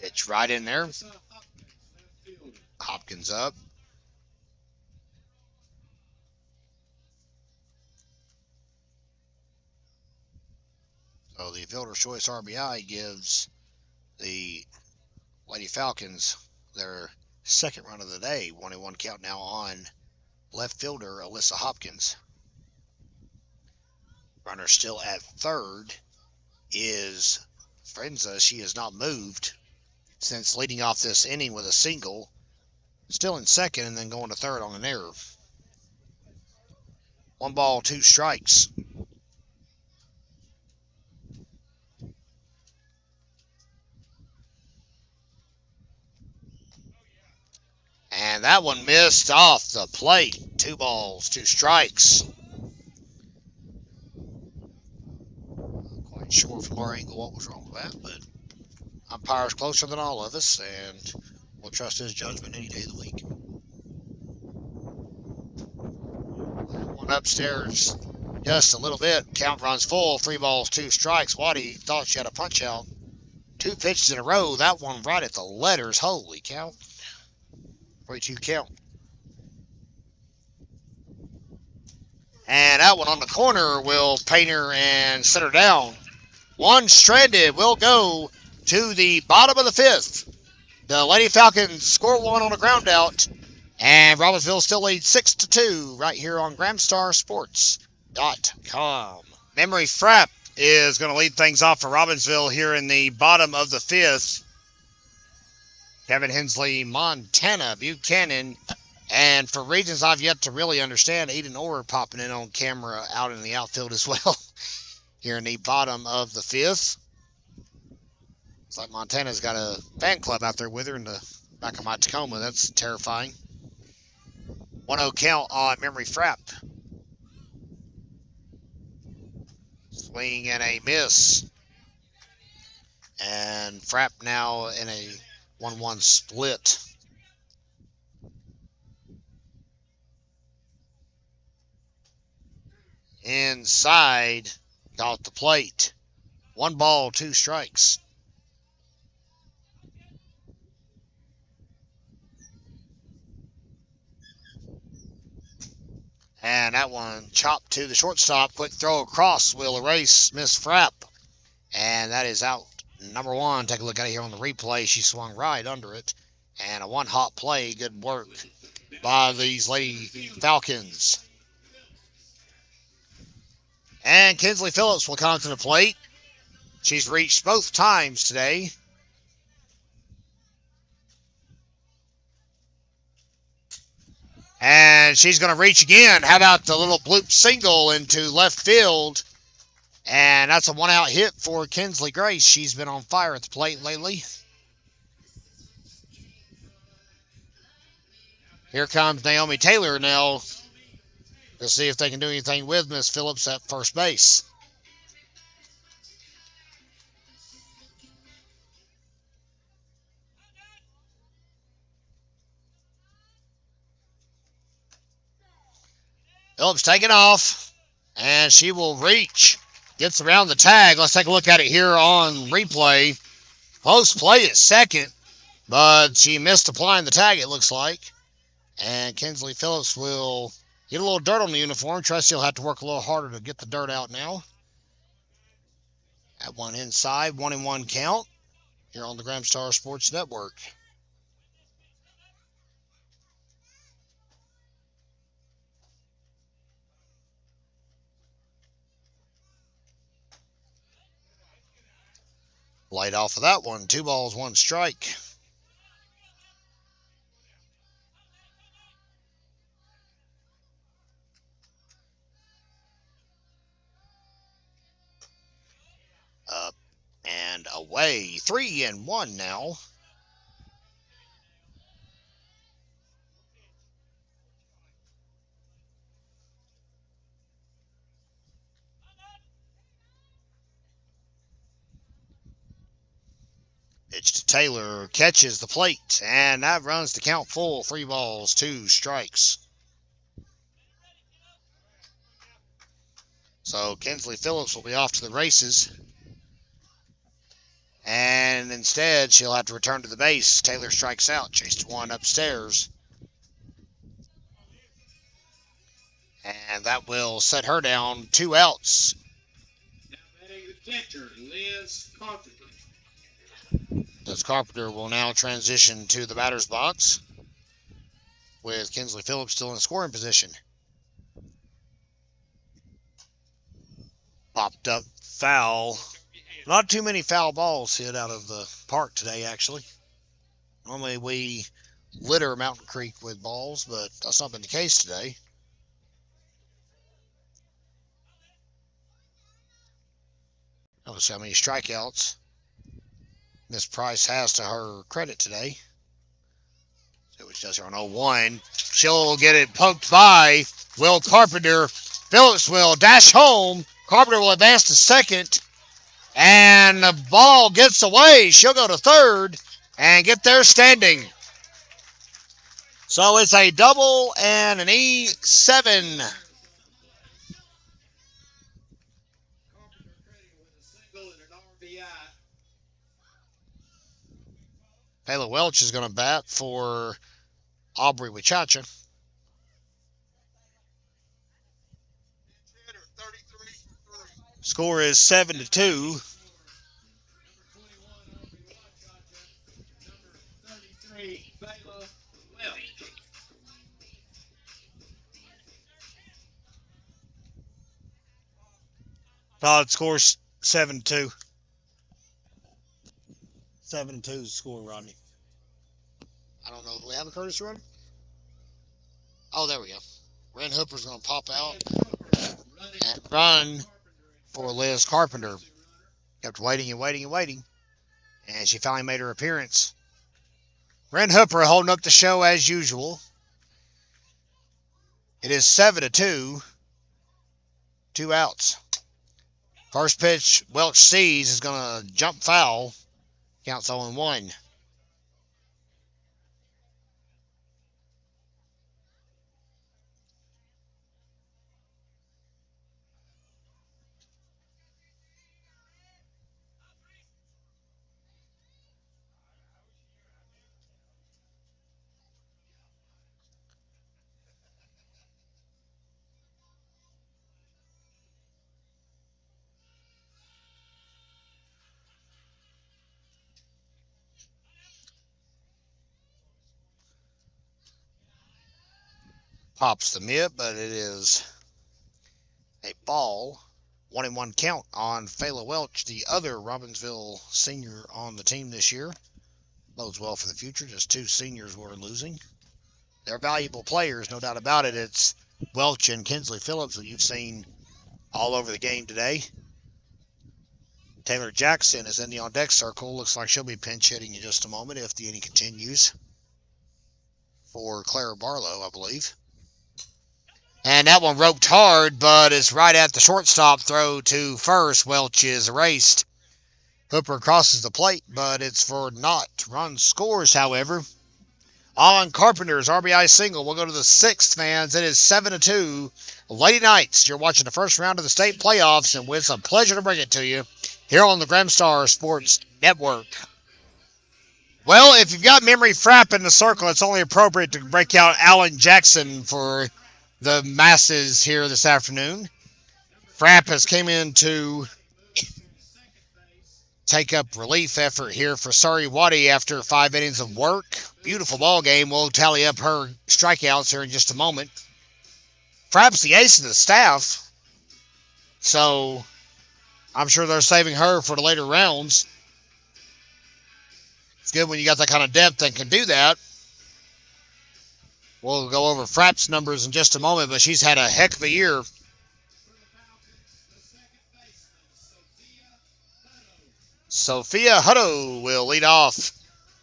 Pitch right in there. Hopkins up. So the fielder's choice RBI gives the Lady Falcons their second run of the day. 1-1 count now on left fielder Alyssa Hopkins. Runner still at third is Frenza. She has not moved since leading off this inning with a single. Still in second and then going to third on an error. 1 ball, 2 strikes. And that one missed off the plate. 2 balls, 2 strikes. Not quite sure from our angle what was wrong with that, but umpire's closer than all of us, and we'll trust his judgment any day of the week. One upstairs just a little bit. Count runs full. 3 balls, 2 strikes. Waddy thought she had a punch out. 2 pitches in a row. That one right at the letters. Holy cow. 3-2 count. And that one on the corner will paint her and set her down. One stranded will go to the bottom of the 5th. The Lady Falcons score 1 on a ground out. And Robbinsville still leads 6-2 right here on GramstarSports.com. Memory Frapp is going to lead things off for Robbinsville here in the bottom of the 5th. Kevin Hensley, Montana, Buchanan, and for reasons I've yet to really understand, Eden Orr popping in on camera out in the outfield as well here in the bottom of the 5th. It's like Montana's got a fan club out there with her in the back of my Tacoma. That's terrifying. 1-0 count on Memory Frapp. Swing and a miss. And Frapp now in a 1-1 split. Inside, off the plate. 1 ball, 2 strikes. And that one chopped to the shortstop. Quick throw across will erase Miss Frapp. And that is out. Number 1, take a look at it here on the replay. She swung right under it. And a 1-hop play. Good work by these Lady Falcons. And Kinsley Phillips will come to the plate. She's reached both times today. And she's going to reach again. How about the little bloop single into left field? And that's a 1-out hit for Kinsley Grace. She's been on fire at the plate lately. Here comes Naomi Taylor now to see if they can do anything with Miss Phillips at first base. Phillips taking off, and she will reach. Gets around the tag. Let's take a look at it here on replay. Close play at second, but she missed applying the tag, it looks like. And Kinsley Phillips will get a little dirt on the uniform. Trust he'll have to work a little harder to get the dirt out now. That one inside, 1-1 count here on the Gramstar Sports Network. Light off of that one. 2 balls, 1 strike. Up and away. 3-1 now. Pitch to Taylor, catches the plate, and that runs the count full. 3 balls, 2 strikes. So Kinsley Phillips will be off to the races. And instead, she'll have to return to the base. Taylor strikes out, chased 1 upstairs. And that will set her down 2 outs. Now batting the catcher, Liz Carpenter. Liz Carpenter will now transition to the batter's box with Kinsley Phillips still in scoring position. Popped up foul. Not too many foul balls hit out of the park today, actually. Normally we litter Mountain Creek with balls, but that's not been the case today. Let's see how many strikeouts Miss Price has to her credit today. So which does her on 0-1. She'll get it poked by Will Carpenter. Phillips will dash home. Carpenter will advance to second. And the ball gets away. She'll go to third and get there standing. So it's a double and an E7. Kayla Welch is going to bat for Aubrey Wachacha. Score is 7-2. Todd scores 7-2. 7-2 is the score, Rodney. I don't know. Do we have a courtesy run? Oh, there we go. Ren Hooper's going to pop out and run for Liz Carpenter. Kept waiting and waiting and waiting. And she finally made her appearance. Ren Hooper holding up the show as usual. It is 7-2. 2 outs. First pitch Welch sees is going to jump foul. Counts 0-1. Pops the mitt, but it is a ball. 1-1 count on Fayla Welch, the other Robbinsville senior on the team this year. Bodes well for the future. Just 2 seniors we're losing. They're valuable players, no doubt about it. It's Welch and Kinsley Phillips that you've seen all over the game today. Taylor Jackson is in the on-deck circle. Looks like she'll be pinch hitting in just a moment if the inning continues for Clara Barlow, I believe. And that one roped hard, but it's right at the shortstop throw to first. Welch is erased. Hooper crosses the plate, but it's for naught. Run scores, however, on Carpenter's RBI single. We'll go to the 6th, fans. It is 7-2. Lady Knights, you're watching the first round of the state playoffs, and it's a pleasure to bring it to you here on the Gramstar Sports Network. Well, if you've got Memory Frapp in the circle, it's only appropriate to break out Alan Jackson for the masses here this afternoon. Frapp has came into take up relief effort here for Surrey Waddy after 5 innings of work. Beautiful ball game. We'll tally up her strikeouts here in just a moment. Frapp's the ace of the staff, so I'm sure they're saving her for the later rounds. It's good when you got that kind of depth and can do that. We'll go over Frapp's numbers in just a moment, but she's had a heck of a year. Sophia Hutto will lead off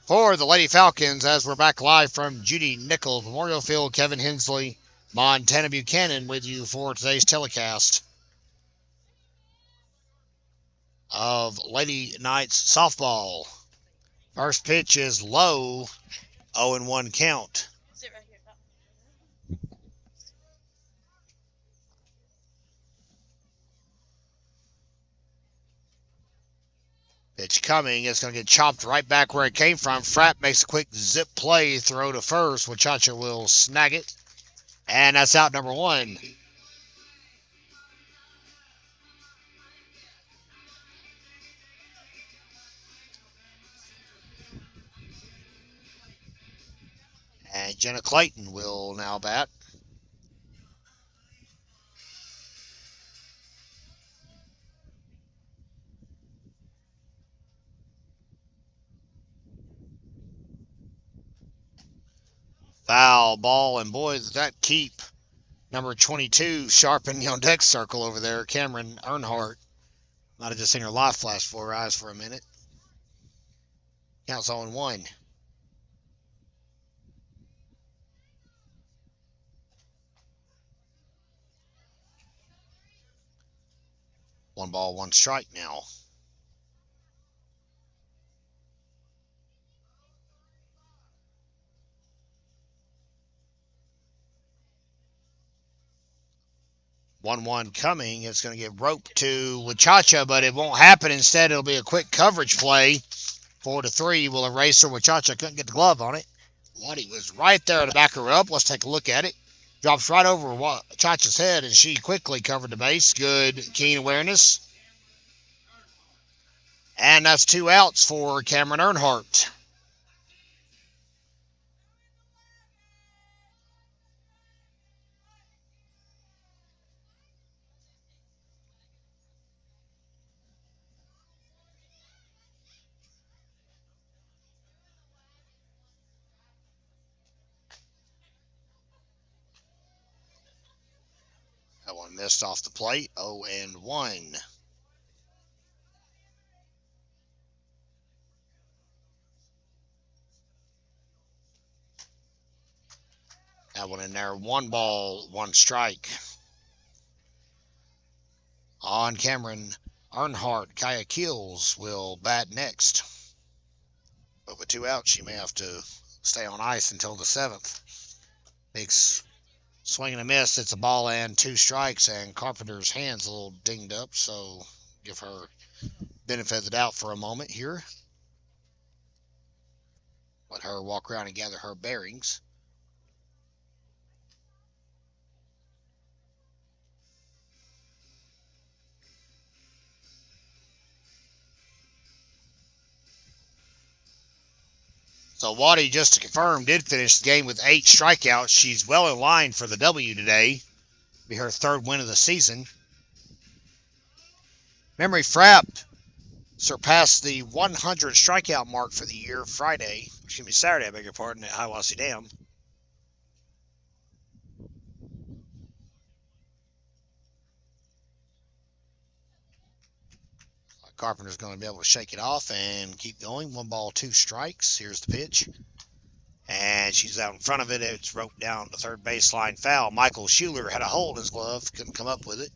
for the Lady Falcons as we're back live from Judy Nichols Memorial Field. Kevin Hensley, Montana Buchanan with you for today's telecast of Lady Knights softball. First pitch is low, 0-1 count. Pitch coming. It's going to get chopped right back where it came from. Frapp makes a quick zip play, throw to first. Wachacha will snag it. And that's out number one. And Jenna Clayton will now bat. Foul ball, and boy, does that keep number 22 sharp in the on deck circle over there, Cameron Earnhardt. Might have just seen her life flash before her eyes for a minute. Counts 0-1. One ball, one strike now. One coming. It's going to get roped to Wachacha, but it won't happen. Instead, it'll be a quick coverage play. 4-3 will erase her. Wachacha couldn't get the glove on it. Waddy was right there to back her up. Let's take a look at it. Drops right over Wachacha's head, and she quickly covered the base. Good, keen awareness. And that's 2 outs for Cameron Earnhardt. That one missed off the plate. 0-1. That one in there. 1 ball, 1 strike. On Cameron Earnhardt, Kaya Keels will bat next. But with 2 outs, she may have to stay on ice until the 7th. Big swing and a miss. It's a ball and 2 strikes, and Carpenter's hand's a little dinged up, so give her benefit of the doubt for a moment here. Let her walk around and gather her bearings. So Waddy, just to confirm, did finish the game with 8 strikeouts. She's well in line for the W today. Be her 3rd win of the season. Memory Frapp surpassed the 100 strikeout mark for the year Saturday, I beg your pardon, at Hiawassee Dam. Carpenter's going to be able to shake it off and keep going. 1 ball, 2 strikes. Here's the pitch. And she's out in front of it. It's roped down the third baseline foul. Michael Schuler had a hole in his glove. Couldn't come up with it.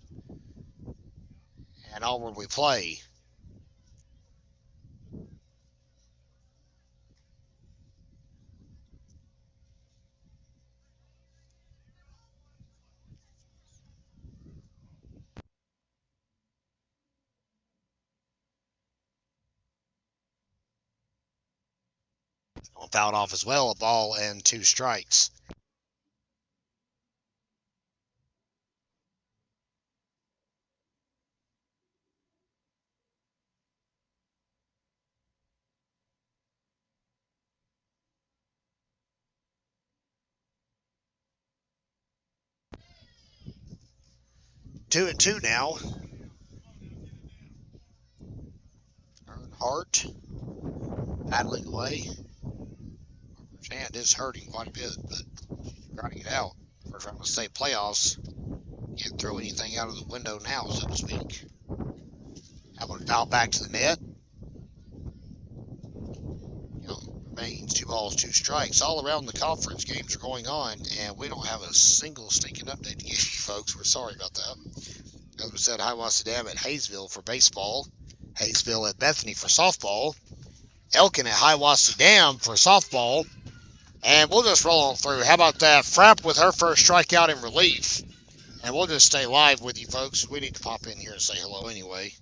And onward we play. Fouled off as well, a ball and 2 strikes. 2-2 now. Earnhardt paddling away. His hand is hurting quite a bit, but grinding it out. First round of state playoffs. Can't throw anything out of the window now, so to speak. That one fouled back to the net. Remains 2 balls, 2 strikes. All around the conference, games are going on, and we don't have a single stinking update to give you, folks. We're sorry about that. As we said, Hiawassee Dam at Hayesville for baseball. Hayesville at Bethany for softball. Elkin at Hiawassee Dam for softball. And we'll just roll on through. How about that? Frapp with her first strikeout in relief. And we'll just stay live with you, folks. We need to pop in here and say hello anyway.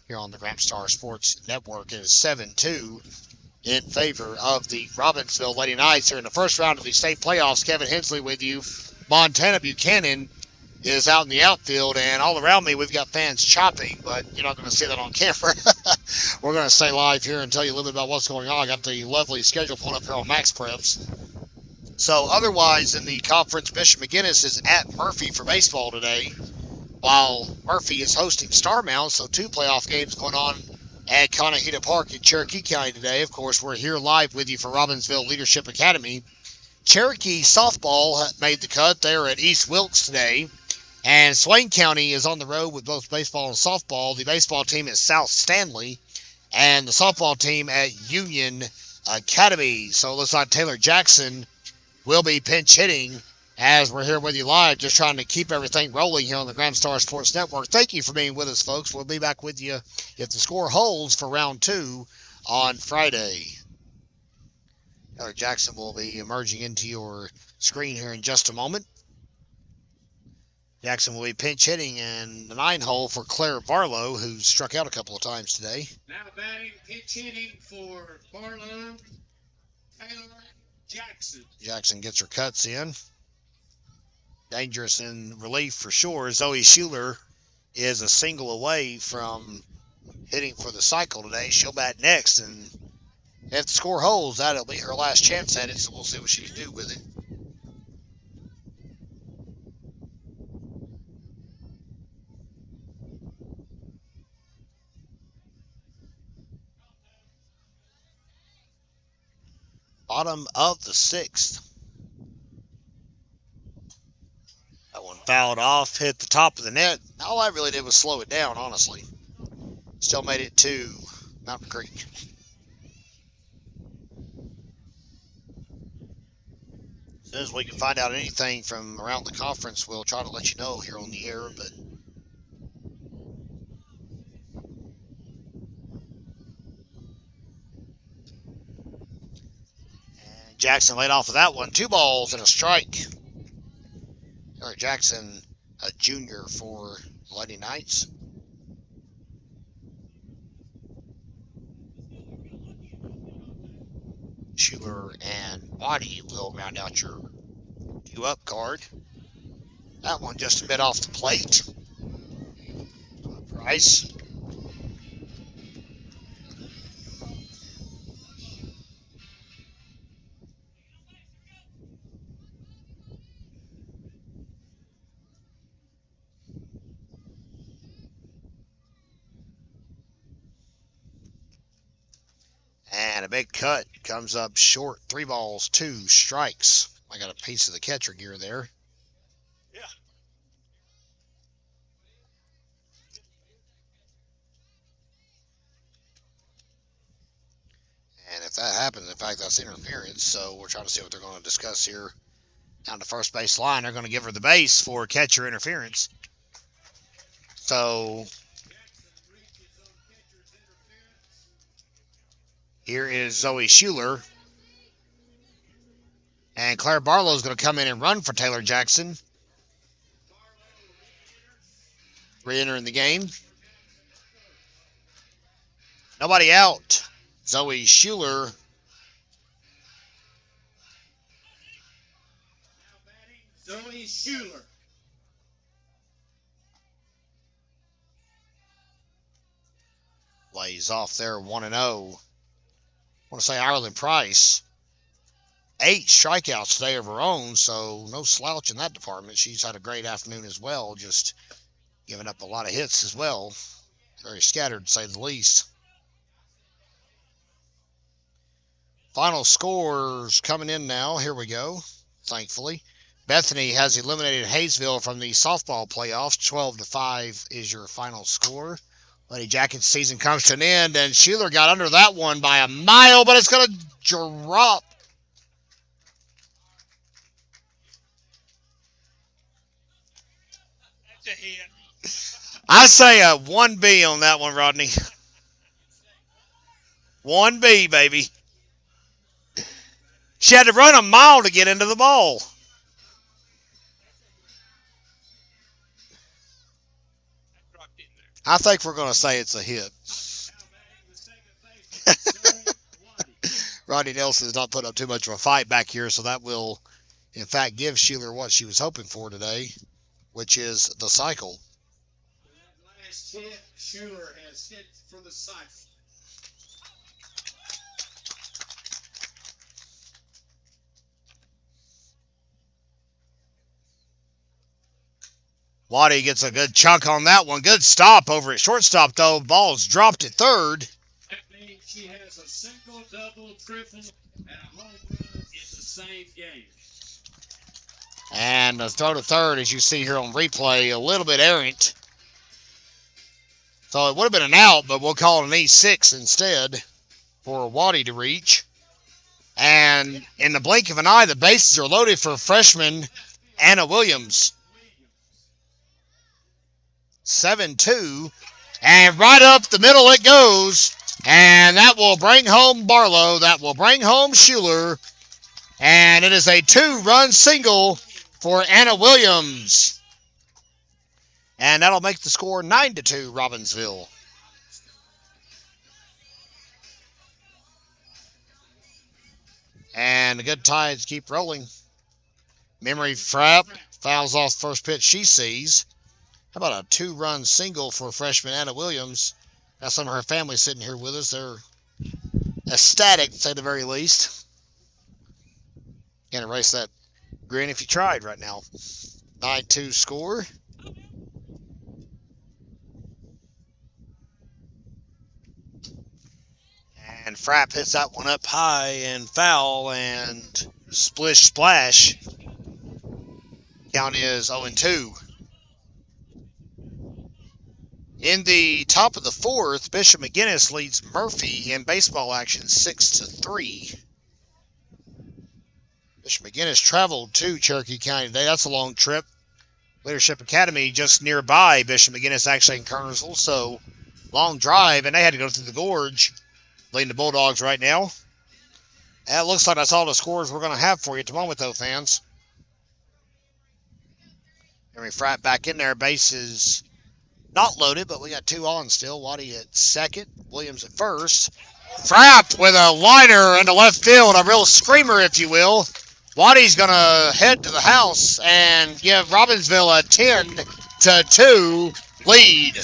Here on the Gramstar Sports Network, it is 7-2 in favor of the Robbinsville Lady Knights here in the first round of the state playoffs. Kevin Hensley with you. Montana Buchanan is out in the outfield, and all around me we've got fans chopping, but you're not going to see that on camera. We're going to stay live here and tell you a little bit about what's going on. I got the lovely schedule pulled up here on Max Preps. So otherwise in the conference, Bishop McGuinness is at Murphy for baseball today, while Murphy is hosting Starmount, so 2 playoff games going on at Conahita Park in Cherokee County today. Of course, we're here live with you for Robbinsville Leadership Academy. Cherokee softball made the cut. They're at East Wilkes today. And Swain County is on the road with both baseball and softball. The baseball team at South Stanley and the softball team at Union Academy. So it looks like Taylor Jackson will be pinch hitting as we're here with you live, just trying to keep everything rolling here on the Gramstar Sports Network. Thank you for being with us, folks. We'll be back with you if the score holds for round 2 on Friday. Taylor Jackson will be emerging into your screen here in just a moment. Jackson will be pinch hitting in the 9 hole for Claire Barlow, who's struck out a couple of times today. Now batting, pinch hitting for Barlow, Taylor Jackson. Jackson gets her cuts in. Dangerous in relief for sure. Zoe Schuler is a single away from hitting for the cycle today. She'll bat next, and if the score holds, that'll be her last chance at it, so we'll see what she can do with it. Bottom of the 6th. That one fouled off, hit the top of the net. All I really did was slow it down, honestly. Still made it to Mountain Creek. As soon as we can find out anything from around the conference, we'll try to let you know here on the air, but Jackson laid off of that one. 2 balls and a strike. Taylor Jackson, a junior for Lady Knights. Schuler and Waddy will round out your 2-up card. That one just a bit off the plate. Price. And a big cut comes up short. 3 balls, 2 strikes. I got a piece of the catcher gear there. Yeah. And if that happens, in fact, that's interference. So we're trying to see what they're going to discuss here. Down the first base line, they're going to give her the base for catcher interference. So here is Zoe Schuler. And Claire Barlow is going to come in and run for Taylor Jackson. Re-entering the game. Nobody out. Zoe Schuler. Zoe Schuler. Lays off there 1-0. I want to say Ireland Price. 8 strikeouts today of her own, so no slouch in that department. She's had a great afternoon as well, just giving up a lot of hits as well. Very scattered, to say the least. Final scores coming in now. Here we go, thankfully. Bethany has eliminated Hayesville from the softball playoffs. 12-5 is your final score. Lady Jackets season comes to an end, and Sheeler got under that one by a mile, but it's going to drop. That's a hit. I say a 1B on that one, Rodney. 1B, baby. She had to run a mile to get into the ball. I think we're going to say it's a hit. Rodney Nelson has not put up too much of a fight back here, so that will, in fact, give Sheeler what she was hoping for today, which is the cycle. Last hit, Schuler has hit for the cycle. Waddy gets a good chunk on that one. Good stop over at shortstop, though. Ball's dropped at third. That means she has a single, double, triple, and a home run in the same game. And the throw to third, as you see here on replay, a little bit errant. So it would have been an out, but we'll call it an E6 instead for Waddy to reach. And in the blink of an eye, the bases are loaded for freshman Anna Williams. 7-2, and right up the middle it goes, and that will bring home Barlow, that will bring home Schuler, and it is a 2-run single for Anna Williams, and that'll make the score 9-2 Robbinsville. And the good Tides keep rolling. Memory Frapp fouls off first pitch she sees. How about a 2-run single for freshman Anna Williams? Got some of her family sitting here with us. They're ecstatic, to say the very least. Can't erase that grin if you tried right now. 9-2 score. And Frapp hits that one up high and foul, and splish splash. Count is 0-2. In the top of the fourth, Bishop McGinnis leads Murphy in baseball action 6-3. Bishop McGinnis traveled to Cherokee County today. That's a long trip. Leadership Academy just nearby. Bishop McGinnis actually in Kernersville, so long drive, and they had to go through the gorge. Leading the Bulldogs right now. And it looks like that's all the scores we're going to have for you at the moment, though, fans. Henry Frapp back in there. Bases not loaded, but we got 2 on still. Waddy at second, Williams at first. Frapp with a liner into left field, a real screamer, if you will. Waddy's going to head to the house and give Robbinsville a 10-2 lead.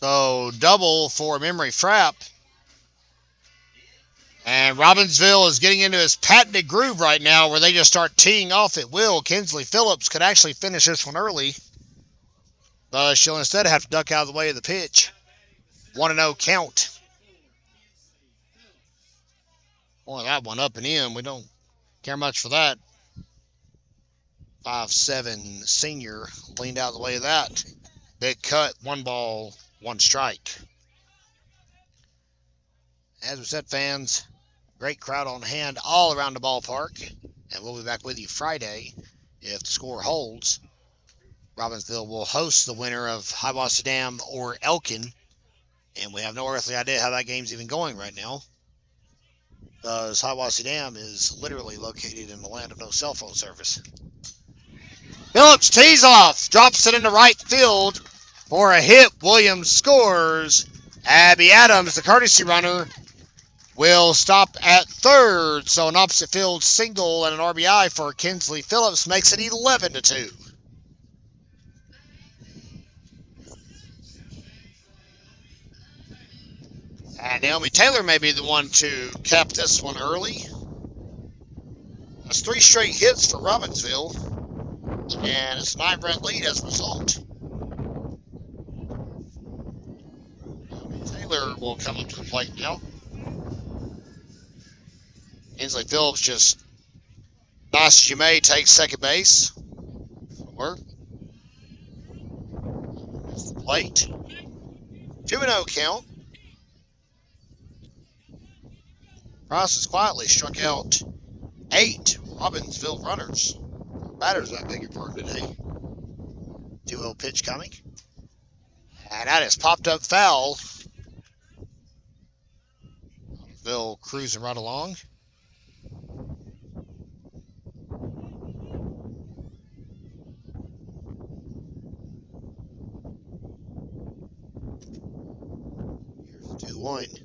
So double for Memory Frapp. And Robbinsville is getting into his patented groove right now where they just start teeing off at will. Kinsley Phillips could actually finish this one early. But she'll instead have to duck out of the way of the pitch. 1-0 count. Boy, that one up and in. We don't care much for that. 5'7" senior leaned out of the way of that. Big cut, 1 ball, 1 strike. As we said, fans, great crowd on hand all around the ballpark. And we'll be back with you Friday if the score holds. Robbinsville will host the winner of Hiawassee Dam or Elkin. And we have no earthly idea how that game's even going right now. Because Hiawassee Dam is literally located in the land of no cell phone service. Phillips tees off, drops it into right field for a hit. Williams scores. Abby Adams, the courtesy runner, will stop at third. So an opposite field single and an RBI for Kinsley Phillips makes it 11-2. And Naomi Taylor may be the one to cap this one early. That's 3 straight hits for Robbinsville. And it's a 9-run lead as a result. Naomi Taylor will come up to the plate now. Kinsley Phillips just nice as you may takes second base. Work. That's the plate. 2-0 count. Price has quietly struck out 8 Robbinsville runners. Batters, I beg your pardon, today. 2-0 pitch coming. And that is popped up foul. Robbinsville cruising right along. Here's 2-1.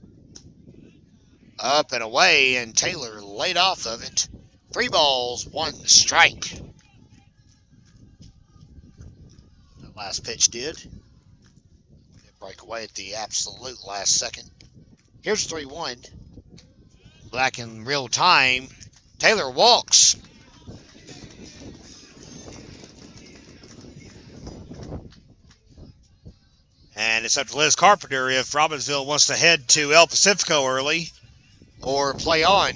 Up and away, and Taylor laid off of it. 3 balls, 1 strike. That last pitch did. It break away at the absolute last second. Here's 3-1. Back in real time. Taylor walks. And it's up to Liz Carpenter if Robbinsville wants to head to El Pacifico early or play on.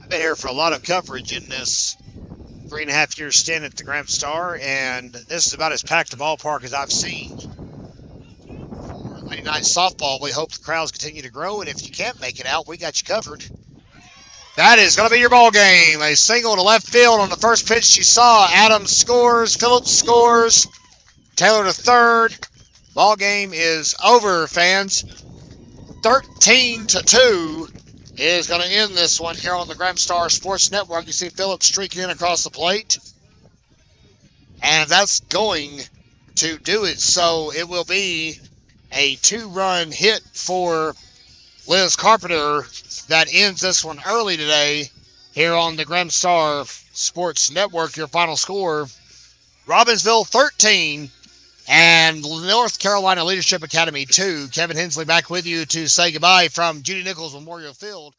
I've been here for a lot of coverage in this 3.5-year stint at the Grand Star, and this is about as packed a ballpark as I've seen. For late night softball, we hope the crowds continue to grow, and if you can't make it out, we got you covered. That is going to be your ball game. A single to left field on the first pitch you saw. Adams scores. Phillips scores. Taylor to third. Ball game is over, fans. 13-2 is going to end this one here on the Grand Star Sports Network. You see Phillips streaking in across the plate. And that's going to do it. So it will be a 2-run hit for Liz Carpenter that ends this one early today here on the Grand Star Sports Network. Your final score, Robbinsville 13 and North Carolina Leadership Academy 2. Kevin Hensley back with you to say goodbye from Judy Nichols Memorial Field.